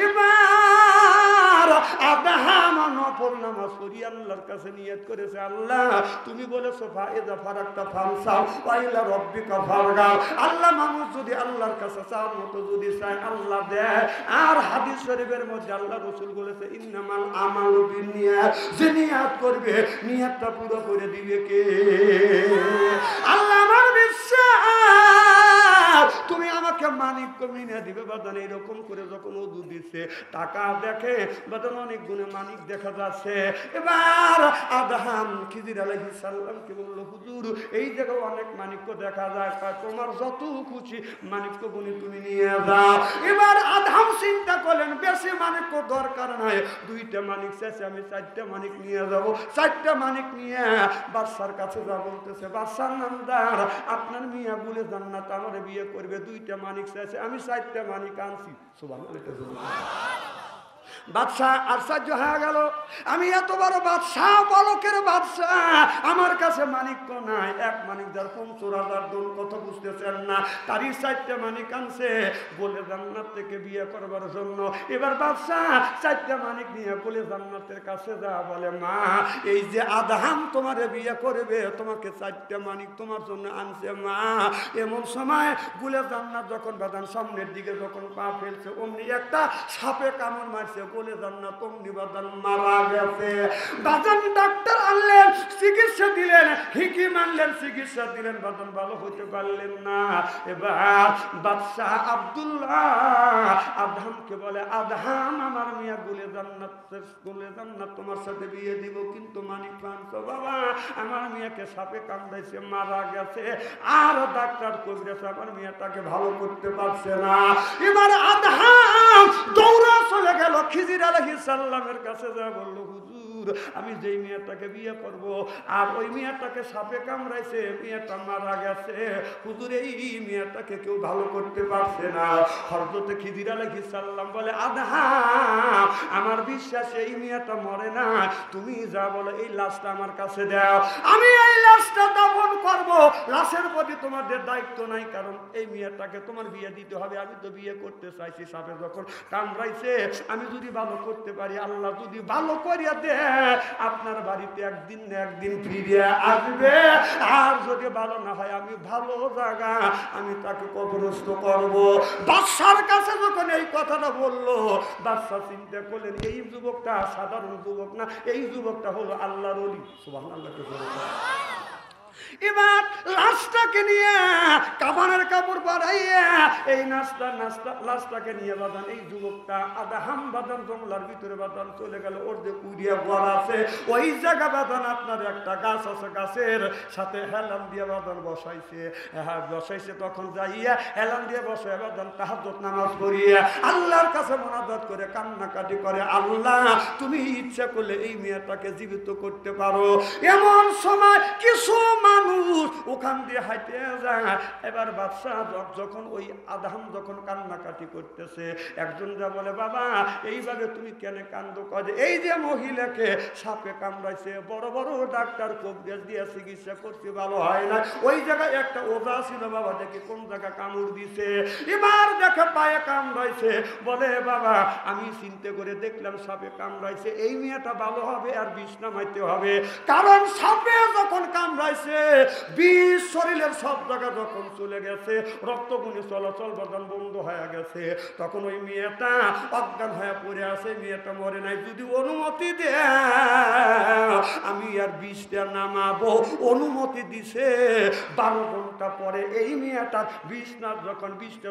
এবার আদহাম নফল নামাজ পড়ি আল্লাহর কাছে নিয়ত করেছে, আল্লাহ তুমি বলেছো ফাইদা ফারাকতা ফানসাও ওয়াইলা রাব্বিকা ফারগাও। আল্লাহ মানুষ যদি আল্লাহর কাছে চাওয়ার মতো যদি চায় আল্লাহ দেয়। আর হাদিস শরীফের মধ্যে আল্লাহ রাসূল বলেছে ইন্নামাল আমালু বিন্নিয়াত, যে নিয়ত করবে নিয়তটা পুরো করে দিবে কে? আল্লাহ। আমার বিশ্বাস তুমি আমাকে মানিক কমিয়ে দিবে বাদান। এরকম করে যখন ওযু দিচ্ছে টাকা দেখে বাদান অনেক গুণে মানিক দেখা যাচ্ছে। এবার আদহাম খিজির আলাইহিস সালামকে বলল হুজুর এই জায়গায় অনেক মানিক্য দেখা যায়, তোমার যত খুশি মানিক্য গুণী তুমি নিয়ে যাও। এবার আদহাম চিন্তা করলেন বেশি মানিক্য দরকার নাই, 2টা মানিক চাইছে, আমি 4টা মানিক নিয়ে যাব। 4টা মানিক নিয়ে বাদশার কাছে যা বলতেছে, বাদশার নামদার আপনার মিয়া বলে জান্নাত আমার বিয়ে করবে, 2টা মানিক চাইছে, আমি 4টা মানিক আনছি। সুবহানাল্লাহ। বাদশাহ আশ্চর্য হয়ে গেল, আমি এত বড় বাদশাহ, বলকের বাদশাহ, আমার কাছে মানিক্য নাই। 1 মানিক যার 50,000 দোল, কথা বুঝতেছেন না? তারই 4টা মানিক আনছে বলে জান্নাত থেকে বিয়ে করবার জন্য। এবার বাদশাহ 4টা মানিক নিয়ে বলে জান্নাতের কাছে যা বলে মা এই যে আদহাম তোমারে বিয়ে করবে, তোমাকে 4টা মানিক তোমার জন্য আনছে মা। এমন সময় বলে জান্নাত যখন বাদান সামনের দিকে যখন পা ফেলছে, অমনি একটা সাপে কামড় মারছে, বলে জান্নাত অমনি বাদান মারা গেছে। বাদান ডাক্তার আনলেন, চিকিৎসা দিলেন, হিকিম আনলেন, চিকিৎসা দিলেন, বাদান ভালো হতে পারলেন না। এবার বাদশাহ আব্দুল্লাহ আদহামকে বলে আদহাম আমার মিয়া গুলে জান্নাত তোমার সাথে বিয়ে দিব, কিন্তু মানিক পানছো বাবা আমার মিয়াকে সাপে কামড়াইছে, মারা গেছে, আর ডাক্তার কবিরাজ আমার মিয়াটাকে ভালো করতে পারছে না। এবার আদহাম দৌড়া চলে গেল খিজির আলাইহিস সালামের কাছে, যা বলল হুজুর আমি যেই মেয়েটাকে বিয়ে করব আর ওই মেয়েটাকে সাপে কামড়াইছে, মেয়েটা মারা গেছে, হুজুর এই মেয়েটাকে কেউ ভালো করতে পারছে না। হযরতে খিজির আলাইহিস সালাম বলে আদহাম আমার বিশ্বাস এই মেয়েটা মরে না, তুমি যা বলো এই লাশটা আমার কাছে দাও, আমি এই লাশটা দাফন করব। লাশের প্রতি তোমাদের দায়িত্ব নাই, কারণ এই মেয়েটাকে তোমার বিয়ে দিতে হবে, আমি তো বিয়ে করতে চাইছি। সাপে যখন কামড়াইছে, আমি যদি ভালো করতে পারি, আল্লাহ যদি ভালো করিয়া দে, আপনার বাড়িতে একদিন না একদিন ফিরে আসবে। আর যদি ভালো না হয়, আমি ভালো জায়গা আমি তাকে কবরস্থ করব। বাদশার কাছে যখন এই কথাটা বললো, বাদশা চিন্তা করলেন এই যুবকটা সাধারণ যুবক না, এই যুবকটা হলো আল্লাহর ওলি। সুবহানাল্লাহ। এবার লাশটাকে নিয়ে কাফনের কাপড় পরাইয়া এই লাশটাকে নিয়ে বাদান এই যুবকটা আদাহাম বাদান জঙ্গলার ভিতরে বাদান চলে গেল। ওর যে কুড়িয়া ঘর আছে ওই জায়গা বাদান আপনার একটা গাছ আছে, গাছের সাথে হেলান দিয়ে বাদান বসাইছে। হ্যাঁ বসাইছে, তখন যাইয়া হেলান দিয়ে বসে বাদান তাহাজ্জুদ নামাজ পড়িয়া আল্লাহর কাছে মোনাজাত করে কান্নাকাটি করে, আল্লাহ তুমি ইচ্ছা করলে এই মেয়েটাকে জীবিত করতে পারো। এমন সময় কিছু মানুষ ওখান দিয়ে হাইটে যায়। এবার বাদশাহ যখন ওই আদাম যখন কান্নাকাটি করতেছে, একজন যা বলে, বাবা এইভাবে তুমি কেন কান্দো? কাজে এই যে মহিলাকে সাপে কামড়াইছে, বড় বড় ডাক্তার কবিরাজ দিয়ে চিকিৎসা করতে ভালো হয় না, ওই জায়গায় একটা ওজা ছিল, বাবা দেখি কোন জায়গা কামড় দিছে। এবার দেখে পায়ে কামড়াইছে, বলে বাবা আমি চিন্তা করে দেখলাম সাপে কামড়াইছে, এই মেয়েটা ভালো হবে আর বিষ নামাইতে হবে। কারণ সাপে যখন কামড়াইছে বিষ শরীরের সব জায়গা যখন চলে গেছে, রক্তগুলি চলাচল বাদান বন্ধ হয়ে গেছে, তখন ওই মেয়েটা অজ্ঞান হয়ে পড়ে আছে, মেয়েটা মরে নাই। যদি অনুমতি দে আমি আর বিষটা নামাবো। অনুমতি দিছে। 12 ঘন্টা পরে এই মেয়েটার বিষটা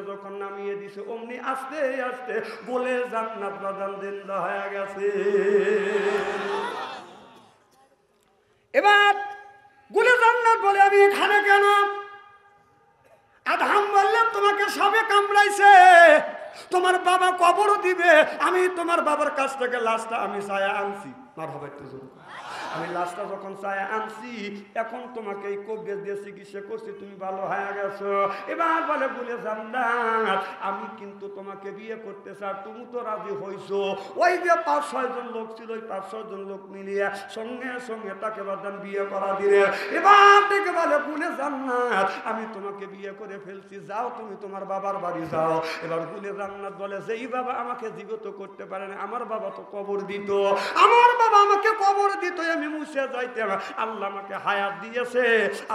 যখন নামিয়ে দিছে, অমনি আস্তে আস্তে বলে জান্নাত বাদান জিন্দা হয়ে গেছে। এবার গুলে জান্নাত বলে, আমি এখানে কেন? আদম বললে তোমাকে সাপে কামড়াইছে, তোমার বাবা কবরও দিবে, আমি তোমার বাবার কাছ থেকে লাশটা আমি ছায়া আনছি। মারহাবা একটু জোরে। আমি লাশটা যখন ছায়া আনছি, এখন তোমাকে এই কবিরাজ দিয়ে চিকিৎসা করছি, তুমি ভালো হয়ে গেছো। এবার বলে বলে জান্নাত আমি কিন্তু তোমাকে বিয়ে করতে চাই, তুমি তো রাজি হইছো। ওই যে 5-6 জন লোক ছিল, ওই 5-6 জন লোক মিলিয়ে সঙ্গে সঙ্গে তাকে বাদান বিয়ে করা দিলে। এবার থেকে বলে বলে জান্নাত আমি তোমাকে বিয়ে করে ফেলছি, যাও তুমি তোমার বাবার বাড়ি যাও। এবার বলে জান্নাত বলে, যেই বাবা আমাকে জীবিত করতে পারে না, আমার বাবা তো কবর দিত, আমার বাবা আমাকে কবর দিত, আমি মুছে যাইতাম। আল্লাহ আমাকে হায়াত দিয়েছে,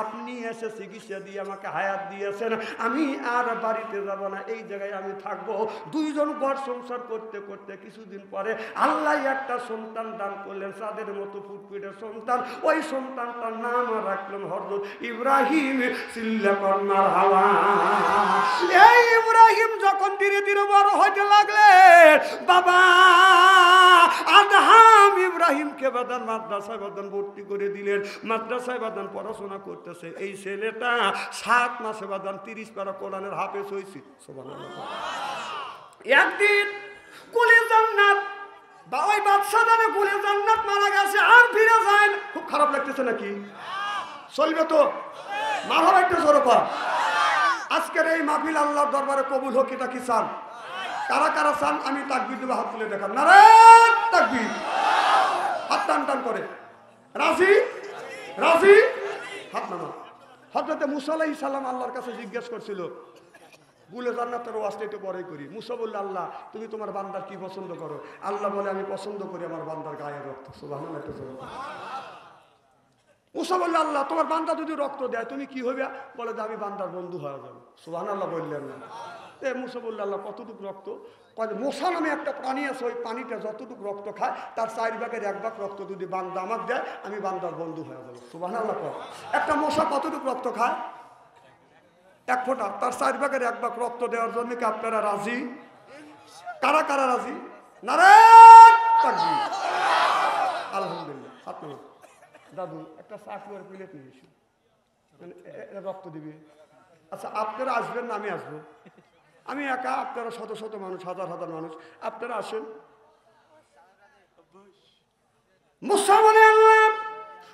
আপনি এসে চিকিৎসা দিয়ে আমাকে হায়াত দিয়েছেন, আমি আর বাড়িতে যাব না, এই জায়গায় আমি থাকবো। 2 জন ঘর সংসার করতে করতে কিছুদিন পরে আল্লাহ একটা সন্তান দান করলেন, চাঁদের মতো ফুটফুটে সন্তান। ওই সন্তানটার নাম রাখলেন হযরত ইব্রাহিম। চিল্লা কর মারহাবা। এই ইব্রাহিম যখন ধীরে ধীরে বড় হতে লাগলেন, বাবা আদম ইব্রাহিমকে বাদান মাদ্রাসায় বাদান ভর্তি করে দিলেন। মাদ্রাসায় বাদান পড়াশোনা করতেছে। এই ছেলেটা 7 মাসে বাদান 30 পারা কোরআনের হাফেজ হয়েছে। সুবহানাল্লাহ। একদিন কুলে জান্নাত বা ওই বাদশা জানে কুলে জান্নাত মারা গেছে, আর ফিরে যায় না। খুব খারাপ লাগতেছে নাকি? চলবে তো? মারহাবা একটু জোরে কর। আজকের এই মাহফিল আল্লাহর দরবারে কবুল হোক, এটা কি চান? কারা কারা চান? আমি তাকবীর দেব, হাত তুলে দেখান। নারায়ে তাকবীর। হাত টান টান করে। রাজি? রাজি? হাত নামা। হযরত মুসা আলাইহিস সালাম আল্লাহর কাছে জিজ্ঞেস করছিল, গুলে জান্নাতের ওয়াজটা একটু পরেই করি। মুসা বলল, আল্লাহ তুমি তোমার বান্দার কি পছন্দ করো? আল্লাহ বলে, আমি পছন্দ করি আমার বান্দার গায়ের রক্ত। সুবহানাল্লাহ। মুসা বলল, আল্লাহ তোমার বান্দা যদি রক্ত দেয় তুমি কি হবে? বলে যে আমি বান্দার বন্ধু হয়ে যাবো। সুবহানাল্লাহ বললেন না। মুসা বলল, আল্লাহ কতটুকু রক্ত? মশা নামে একটা প্রাণী আছে, ওই প্রাণীটা যতটুকু রক্ত খায় তার 4 ভাগের 1 ভাগ রক্ত যদি বান্দা আমাকে দেয়, আমি বান্দার বন্ধু হয়ে যাবো। সুবহানাল্লাহ। একটা মশা কতটুকু রক্ত খায়? 1 ফোঁটা। তার 4 ভাগের 1 ভাগ রক্ত দেওয়ার জন্য কি আপনারা রাজি? কারা কারা রাজি? নারায়ে তাকবীর। আলহামদুলিল্লাহ। আপনার দাদু একটা চাকরির প্লেট নিয়ে এসো, রক্ত দিবে। আচ্ছা আপনারা আসবেন না? আমি আসবো। আমি একা, আপনারা শত শত মানুষ, হাজার হাজার মানুষ, আপনারা আসেন। মুসা বলে, আল্লাহ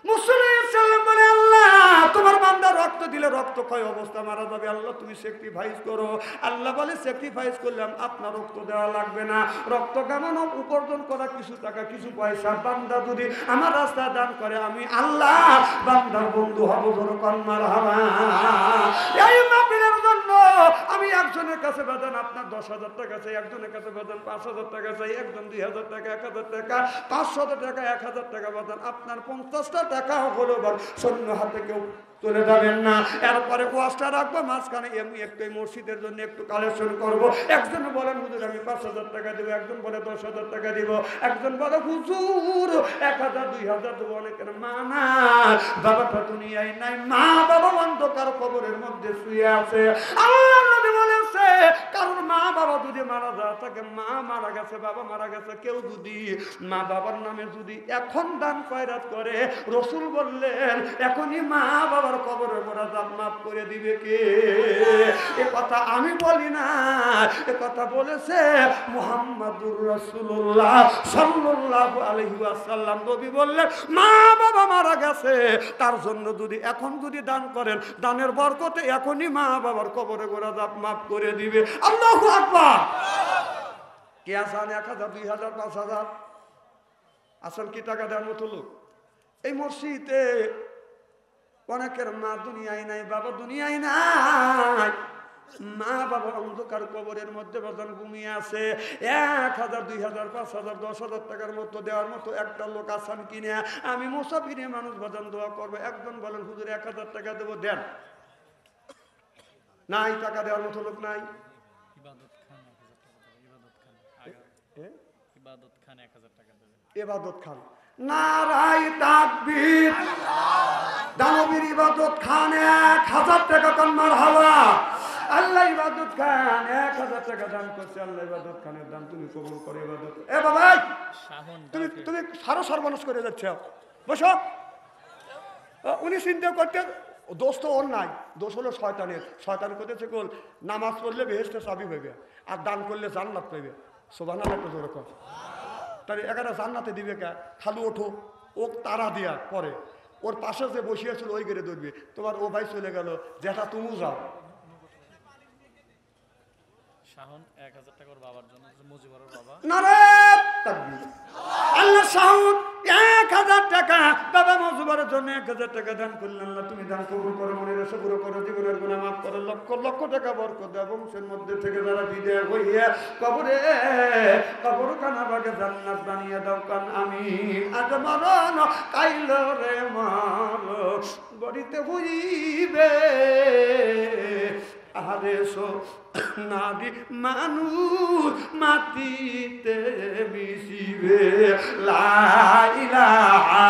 মুসা আলাইহিস সালাম বলে, আল্লাহ তোমার বান্দা রক্ত দিলে রক্ত ক্ষয় অবস্থা মারা যাবে, আল্লাহ তুমি স্যাক্রিফাইস করো। আল্লাহ বলে, স্যাক্রিফাইস করলাম আপনার রক্ত দেওয়া লাগবে না, রক্ত কামানো উপার্জন করা কিছু টাকা কিছু পয়সা বান্দা যদি আমার রাস্তায় দান করে, আমি আল্লাহ বান্দার বন্ধু হব। জোরে কর মারহাবা। এই মাহফিলের জন্য আমি একজনের কাছে বেতন আপনার 10,000 টাকা চাই, একজনের কাছে বেতন 5,000 টাকা চাই, একজন 2,000 টাকা, 1,000 টাকা, 500 টাকা, 1,000 টাকা বেতন, আপনার 50টা টাকা হলো শূন্য হাতে কেউ তুলে যাবেন না। এরপরে ওয়াজটা রাখবো, মাঝখানে এমনি একটু মসজিদের জন্য একটু কালেকশন করব। একজন বলেন হুজুর আমি 5,000 টাকা দেবো, একজন বলে 10,000 টাকা দিব, একজন বলে হুজুর 1,000 2,000 দেবো। অনেকের মা না বাবাটা দুনিয়ায় নাই, মা বাবা অন্ধকার কবরের মধ্যে শুয়ে আছে। আল্লাহ নবী বলেছে কারণ মা বাবা যদি মারা যায় থাকে, মা মারা গেছে বাবা মারা গেছে, কেউ যদি মা বাবার নামে যদি এখন দান খয়রাত করে, রসুল বললেন এখনই মা বাবার কবরের মোনাজাত মাফ করে দিবে কে? এ কথা আমি বলি না, এ কথা বলেছে মুহাম্মাদুর রাসূলুল্লাহ সাল্লাল্লাহু আলাইহি ওয়াসাল্লাম। নবী বললেন মা বাবা মারা গেছে, তার জন্য যদি এখন যদি দান করেন, দানের বরকতে এখনই মা বাবার কবরে মোনাজাত মাফ করে দিবে। আল্লাহু আকবার। কে আছেন 1,000 2,000 5,000 আসল কি টাকা দেওয়ার মতো লোক? এই মসজিদে অনেকের মা দুনিয়ায় নাই, বাবা দুনিয়ায় নাই, মা বাবা অন্ধকার কবরের মধ্যে বাজান ঘুমিয়ে আছে। 1,000 2,000 5,000 10,000 টাকার মতো দেওয়ার মতো একটা লোক আসান কিনে আমি মুসাফিরে মানুষ বাজান দোয়া করবো। একজন বলেন হুজুর 1,000 টাকা দেবো, দেন। নাই, টাকা দেওয়ার মতো লোক নাই। ইবাদত খান, নারায়ে তাকবীর। দানবীর ইবাদত খান 1,000 টাকা কান মারহাবা। আল্লাহ ইবাদত খান 1,000 টাকা দান করছে, আল্লাহ ইবাদত খানের দান তুমি কবুল করে। ইবাদত এ বাবা তুমি সারা সর্বনাশ করে যাচ্ছ, বসো। উনি চিন্তা করতে দোষ তো ওর নাই, দোষ হলো শয়তানের। শয়তান করতেছে কোল নামাজ পড়লে বেহেশতে চাবি হইবে, আর দান করলে জান্নাত পাইবে। সুবহানাল্লাহ একটু জোরে কর। তাহলে এখানে জান্নাতে দিবে কে? খালু ওঠো, ও তারা দিয়া পরে ওর পাশে যে বসিয়েছিল ওই গেড়ে ধরবে। তোমার ও ভাই চলে গেল, যেটা তুমি যাও। শাহন 1,000 টাকা ওর বাবার জন্য, মুজিবুর বাবা। নারে তাকবীর। আল্লাহ শাহন 1,000 টাকা বাবা মুজিবুরের জন্য 1,000 টাকা দান করলেন। আল্লাহ তুমি দান কবুল করো, মনের আশা পুরো করো, জীবনের গুনাহ মাফ করো, লক্ষ লক্ষ টাকা বরকত দাও। বংশের মধ্যে থেকে যারা বিদায় হইয়া কবরে কবরখানা বাগে জান্নাত বানিয়ে দাও কান আমিন। আজ মরণ কাইল রে মার গড়িতে হইবে, আরে সো নাদি মানুষ মাটিতে মিশিবে। লা ইলাহা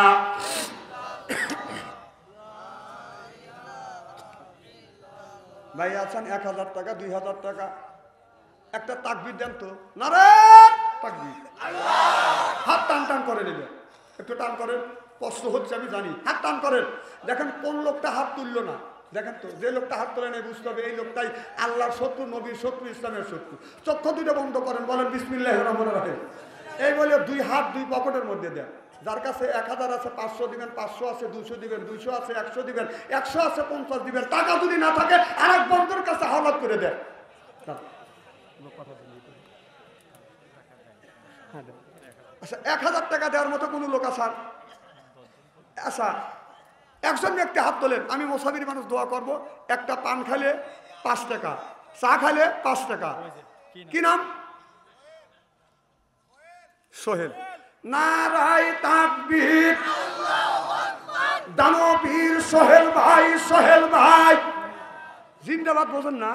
ভাই আছেন 1,000 টাকা 2,000 টাকা, একটা তাকবীর দেন তো। নারে তাকবীর। হাত টান টান করে নেবে, একটু টান করেন, কষ্ট হচ্ছে আমি জানি, হাত টান করেন। দেখেন কোন লোকটা হাত তুললো না, দেখেন তো যে লোকটা হাত তোলে নাই বুঝতে হবে এই লোকটাই আল্লাহর শত্রু, নবীর শত্রু, ইসলামের শত্রু। চক্ষু দুটো বন্ধ করেন, বলেন বিসমিল্লাহির রহমানির রহিম। এই বলে 2 হাত 2 পকেটের মধ্যে দেন। যার কাছে 1,000 আছে 500 দিবেন, 500 আছে 200 দিবেন, 200 আছে 100 দিবেন, 100 আছে 50 দিবেন। টাকা যদি না থাকে আরেক বন্ধুর কাছে হাওলাত করে দেন। আচ্ছা 1,000 টাকা দেওয়ার মতো কোনো লোক আছে? আচ্ছা একজন ব্যক্তি হাত তোলেন, আমি মুসাফির মানুষ দোয়া করব। একটা পান খাইলে 5 টাকা, চা খাইলে 5 টাকা। কি নাম? সোহেল। নারায়ে তাকবীর। দানবীর সোহেল ভাই, সোহেল ভাই জিন্দাবাদ বলেন না?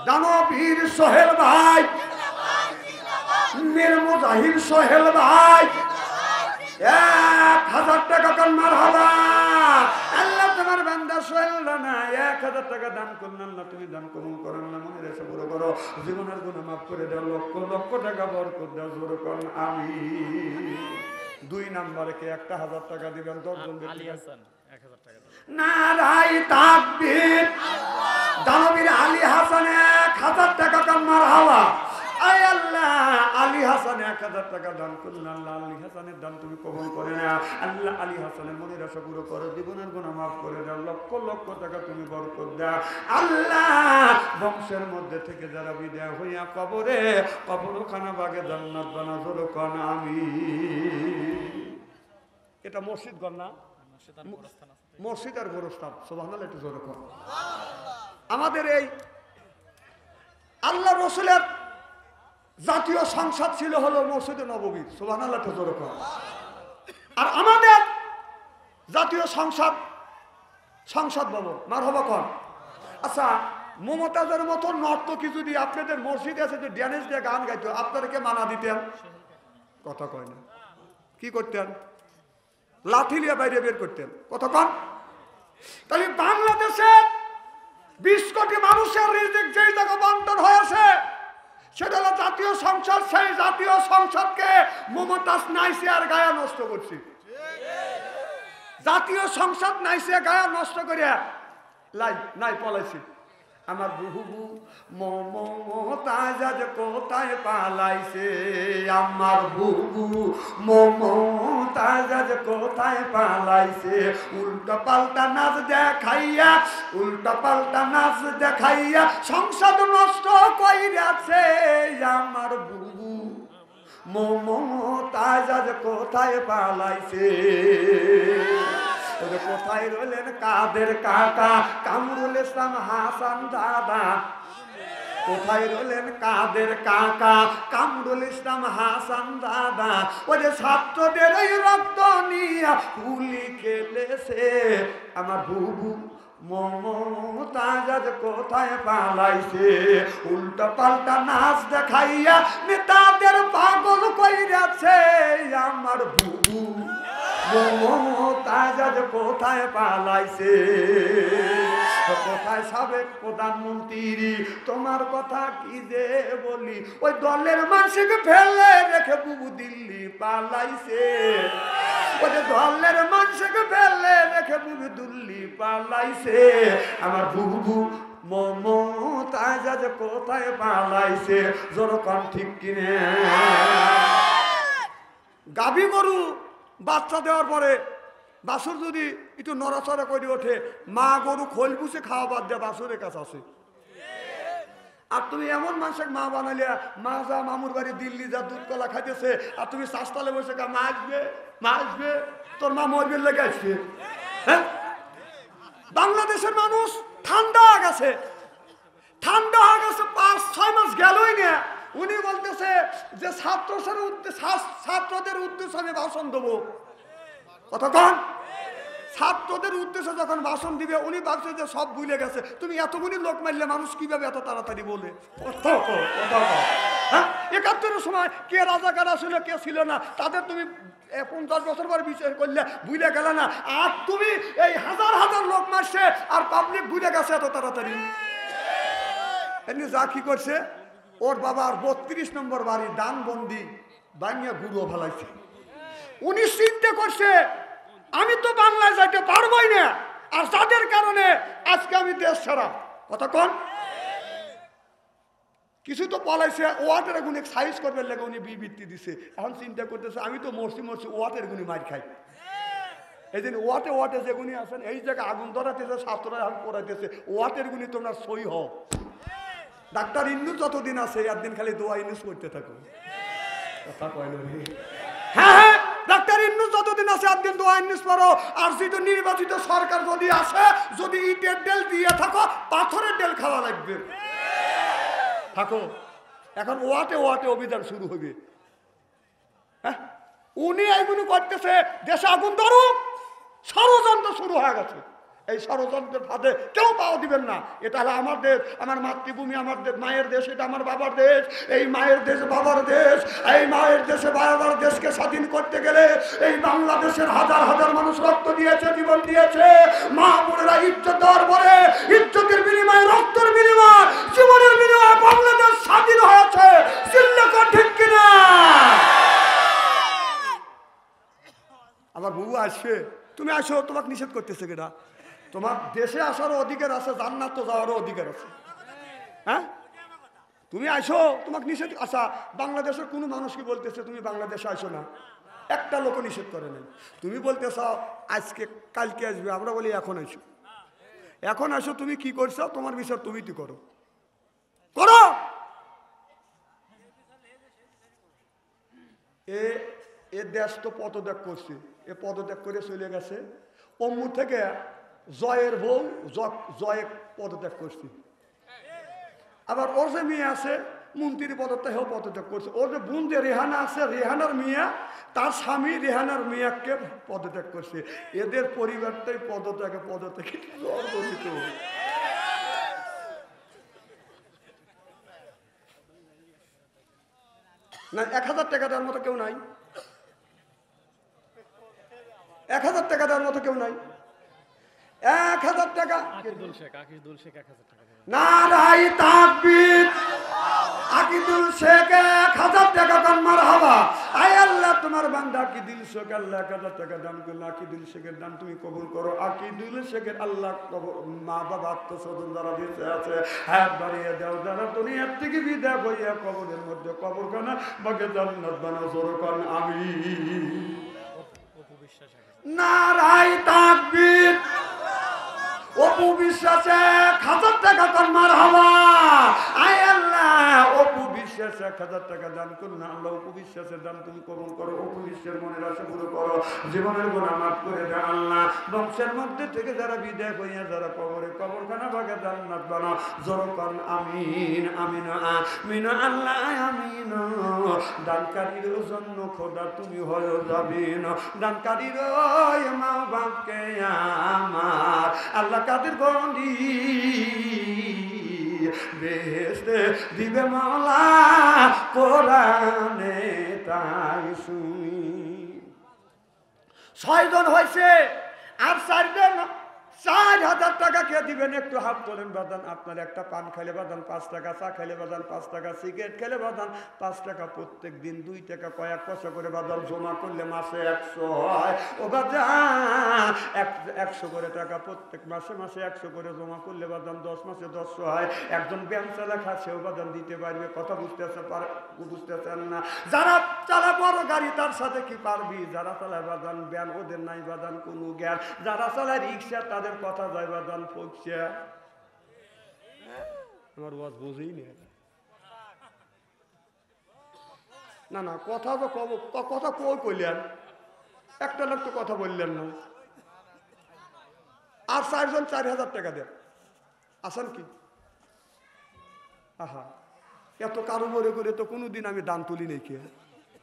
দানবীর সোহেল ভাই, মীর মুজাহিদ সোহেল ভাই 1,000 টাকা কান মারহাবা। আল্লাহ তোমার বান্দা সোহেল না 1,000 টাকা দান করলেন, না তুমি দান কবুল করেন না, মনে রেখে পুরো করো, জীবনের গুনাহ মাফ করে দাও, লক্ষ লক্ষ টাকা বরকত দাও, জোরে কোন আমিন। 2 নম্বরে কে 1,000 টাকা দিবেন? 10 জন ব্যক্তি। 1,000 টাকা। নারায়ে তাকবীর। দানবীর আলী হাসান 1,000 টাকা কান মারহাবা। আয় আল্লাহ আলী হাসান 1,000 টাকা দান করলেন, আল্লাহ আলী হাসানের দান তুমি কবুল করে না। আল্লাহ আলী হাসানের মনের আশা পুরো করো, জীবনের গুনাহ মাফ করে দাও, লক্ষ লক্ষ টাকা তুমি বরকত দাও। আল্লাহ বংশের মধ্যে থেকে যারা বিদায় হইয়া কবরে কবরখানা বাগে জান্নাত বানা, জোরে কোন আমিন। এটা মসজিদ ঘর না, মসজিদ আর গোরস্থান। সুবহানাল্লাহ একটু জোরে কোন। আমাদের এই আল্লাহ রসুলের জাতীয় সংসদ ছিল হলো মসজিদে নববী, সুবহানাল্লাহ জোরে কর। আর আমাদের জাতীয় সংসদ ভবন, মারহাবা কর। আচ্ছা, মমতাজের মতো নর্তকী যদি আপনাদের মসজিদে আছে যে ড্যান্স দিয়ে গান গাইতো, আপনাদেরকে মানা দিতেন? কথা কয় না। কি করতেন? লাঠি নিয়ে বাইরে বের করতেন। কথা কন। তাহলে বাংলাদেশে 20 কোটি মানুষের রিজিক যেই জায়গা বন্টন হয়েছে সেটা হলো জাতীয় সংসদ। সেই জাতীয় সংসদকে মমতাজ নাইসে আর গায়া নষ্ট করছি। জাতীয় সংসদ নাইসে গায়া নষ্ট করিয়া নাই পলাইছি। আমার বুবু মমতাজ আজ কোথায় পালাইছে, আমার বুবু মমতাজ আজ কোথায় পালাইছে। উল্টা পাল্টা নাচ দেখাইয়া সংসদ নষ্ট কইরাছে, আমার বুবু মমতাজ আজ কোথায় পালাইছে। কোথায় রইলেন কাদের কাকা কামরুল ইসলাম হাসান দাদা, কোথায় রইলেন কাদের কাকা কামরুল ইসলাম হাসান দাদা। ওই যে ছাত্রদের ওই রক্ত নিয়ে গুলি খেলেছে, আমার বুবু মমতাজ আজ কোথায় পালাইছে। উল্টা পাল্টা নাচ দেখাইয়া নেতাদের পাগল কইরাছে, আমার বুবু মমতাজ আজ কোথায় পালাইছে। কোথায় সাবেক প্রধানমন্ত্রী, তোমার কথা কি যে বলি। ওই দলের মানুষকে ফেলে রেখে বুবু দিল্লি পালাইছে। ওই যে দলের মানুষকে ফেলে রেখে বুবু দিল্লি পালাইছে, আমার বুবু মমতাজ আজ কোথায় পালাইছে। জোরকম ঠিক কিনে। গাভী গরু বাচ্চা দেওয়ার পরে বাছুর যদি একটু নড়াচড়া করে ওঠে, মা গরু খোল বুঝে খাওয়া বাদ দেয় বাছুরের কাছে আছে। আর তুমি এমন মানুষের মা বানালিয়া, মা যা মামুর বাড়ি দিল্লি যা দুধ কলা খাইতেছে, আর তুমি শাসতালে বসে মা আসবে, তোর মা মরবের লেগে আসবে। হ্যাঁ, বাংলাদেশের মানুষ ঠান্ডা হয়ে গেছে 5-6 মাস গেলই না। উনি বলতেছে যে ছাত্রদের উদ্দেশ্যে আমি ভাষণ দেবো। কতক্ষণ ছাত্রদের উদ্দেশ্যে যখন ভাষণ দিবে উনি ভাবছে যে সব ভুলে গেছে। তুমি এতগুলি লোক মারলে মানুষ কিভাবে এত তাড়াতাড়ি বলে। হ্যাঁ, 71-এর সময় কে রাজাকার আসলে কে ছিল না তাদের তুমি 50 বছর পর বিচার করলে ভুলে গেলে না। আর তুমি এই হাজার হাজার লোক মারছে আর পাবলিক ভুলে গেছে এত তাড়াতাড়ি। এমনি যা কি করছে, ওর বাবার 32 নম্বর বাড়ি দানবন্দি বানিয়ে গুঁড়ো ফেলাইছে। উনি চিন্তা করছে আমি তো বাংলায় যাইতে পারবই না, আর যাদের কারণে আজকে আমি দেশ ছাড়া। কতক্ষণ কিছু তো পলাইছে, ওয়াটের গুণে সাইজ করবে লেগে উনি বিবৃতি দিছে। এখন চিন্তা করতেছে আমি তো মরছি ওয়াটের গুণি মার খাই। এই দিন ওয়াটে যেগুনি আছেন এই জায়গায় আগুন ধরাতেছে, ছাত্ররা এখন পড়াইতেছে, ওয়াটের গুণি তোমরা সই হও। ডাক্তার ইন্নুস যতদিন আছে একদিন খালি দোয়া ইন্নুস করতে থাকো। কথা কয় না। হ্যাঁ, ডাক্তার ইন্নুস যতদিন আছে একদিন দোয়া ইন্নুস পড়ো। আর যদি নির্বাচিত সরকার যদি আসে, যদি ইটের ডেল দিয়ে থাকো, পাথরের ডেল খাওয়া লাগবে। থাকো, এখন ওয়াটে অভিযান শুরু হবে। হ্যাঁ, উনি এইগুলো করতেছে দেশে আগুন ধরুক, ষড়যন্ত্র শুরু হয়ে গেছে। এই ষড়যন্ত্রের ফাঁদে কেউ পাওয়া দিবেন না। এটা হলো আমার দেশ, আমার মাতৃভূমি, আমার মায়ের দেশ, এটা আমার বাবার দেশ। এই মায়ের দেশ বাবার দেশ, এই মায়ের দেশে বাবার দেশকে স্বাধীন করতে গেলে এই বাংলাদেশের হাজার হাজার মানুষ রক্ত দিয়েছে, জীবন দিয়েছে। মা বোনেরা ইজ্জত দেওয়ার পরে ইজ্জতের বিনিময়ে, রক্তের বিনিময়ে, জীবনের বিনিময়ে বাংলাদেশ স্বাধীন হয়েছে। চিল্লাকর ঠিক কিনা? আমার বউ আসবে, তুমি আসো, তোমাকে নিষেধ করতেছে কেটা? তোমার দেশে আসারও অধিকার আছে, জান্নাত তো যাওয়ারও অধিকার আছে। হ্যাঁ, তুমি আসো, তোমাকে নিষেধ। আচ্ছা, বাংলাদেশের কোনো মানুষ কি বলতেছে তুমি বাংলাদেশে আসো না? একটা লোক নিষেধ করে নাই। তুমি বলতেছ আজকে কালকে আসবে, আমরা বলি এখন আসো। তুমি কি করছো? তোমার বিচার তুমি তো করো। এ দেশ তো পদত্যাগ করছে, এ পদত্যাগ করে চলে গেছে। অম্মু থেকে জয়ের বউ জয়ে পদত্যাগ করছে, আবার ওর যে মেয়ে আছে মন্ত্রী পদত্যাগ হেও পদত্যাগ করছে। ওর যে বোন যে রেহানা আছে, রেহানার মিয়া তার স্বামী রেহানার মিয়াকে পদত্যাগ করছে। এদের পরিবারটাই পদত্যাগে জর্জরিত। না 1000 টাকা দেওয়ার মতো কেউ নাই, 1000 টাকা দেওয়ার মতো কেউ নাই। 1000 টাকা নারাই তাকবীর, আকিদুল শেখ 1000 টাকা দান মারহাবা। আয় আল্লাহ তোমার বান্দা আকিদুল শেখ আল্লাহ 1000 টাকা দান করলো, আকিদুল শেখের দান তুমি কবুল করো। আকিদুল শেখের আল্লাহ মা বাবা আত্মস্বজন যারা বেঁচে আছে হাত বাড়িয়ে দাও, যারা দুনিয়ার থেকে বিদায় হইয়া কবরের মধ্যে কবরখানা বাগে জান্নাত বানাও, জোরে কোন আমিন। নারাই তাকবীর। অপু বিশ্বাসে 1000 টাকা দান মারহাবা। আয় আল্লাহ অপু বিশ্বাসে 1000 টাকা দান করুন। আল্লাহ অপু বিশ্বাসের দান তুমি কবুল করো, অপু বিশ্বের মনের আশা পুরো করো, জীবনের গুনাহ মাফ করে দাও আল্লাহ। বংশের মধ্যে থেকে যারা বিদায় হইয়া যারা কবরখানা ভাগে জান্নাত বানাও, জোরে কোন আমিন। আমিন আমিন আল্লাহ আমিন। দানকারীর জন্য খোদা তুমি হয়ে যাবেন, দানকারীর মা বাপকে আমার আল্লাহ কাদের গন্ডি বেহেশতে দিবে মাওলা, কোরআনে তাই শুনি। 6 জন হয়েছে আর 4 জন 4000 টাকা কে দিবেন? একটু হাত তোলেন বাদান। আপনার একটা পান খাইলে বাদান 5 টাকা, চা খাইলে বাদান 5 টাকা, সিগারেট খেলে বাদান 5 টাকা, প্রত্যেক দিন 2 টাকা কয়েক পয়সা করে বাদান জমা করলে মাসে 100 হয়। ও বাদান 100 করে টাকা প্রত্যেক মাসে 100 করে জমা করলে বাদান 10 মাসে 100 হয়। একজন ব্যায়াম চালা খাচ্ছেও বাদান দিতে পারবে। কথা বুঝতেছেন না? যারা চালা বড় গাড়ি তার সাথে কি পারবি? যারা চালায় বাদান ব্যায়াম ওদের নাই বাদান কোনো জ্ঞান। যারা চালায় রিক্সা তাদের কথা যায় বাদান পৌঁছে। আমার ওয়াজ বুঝেই নেই। না না কথা তো কথা কই কইলেন, একটা লোক তো কথা বললেন না। আর 4 জন 4000 টাকা দেন, আসেন কি? আহা এত কারো মরে করে তো কোনোদিন আমি দান তুলি নেই। কে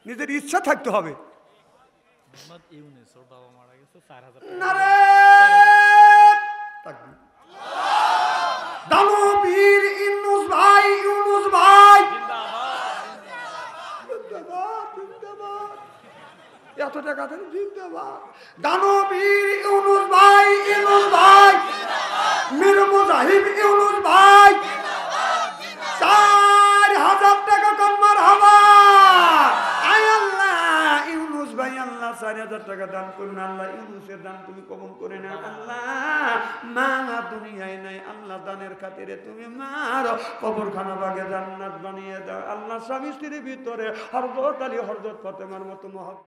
নিজের ইচ্ছা থাকতে হবে। দানবীর ইউনুস ভাই, ইউনুস ভাই এত টাকা দেন জিন্দাবাদ। দানবীর ইউনুস ভাই, ইউনুস ভাই, মীর মুজাহিব ইউনুস ভাই 4000 টাকা কম মারহাবা। আয় আল্লাহ ইউনুস ভাই আল্লাহ 4000 টাকা দান করুন। আল্লাহ ইউনুসের দান তুমি কবুল করে না আল্লাহ। মা দুনিয়ায় নাই আল্লাহ, দানের খাতিরে তুমি মার কবরখানা বাগে জান্নাত বানিয়ে দাও আল্লাহ। স্বামী স্ত্রীর ভিতরে হযরত আলী হযরত ফাতেমার মতো মহব্বত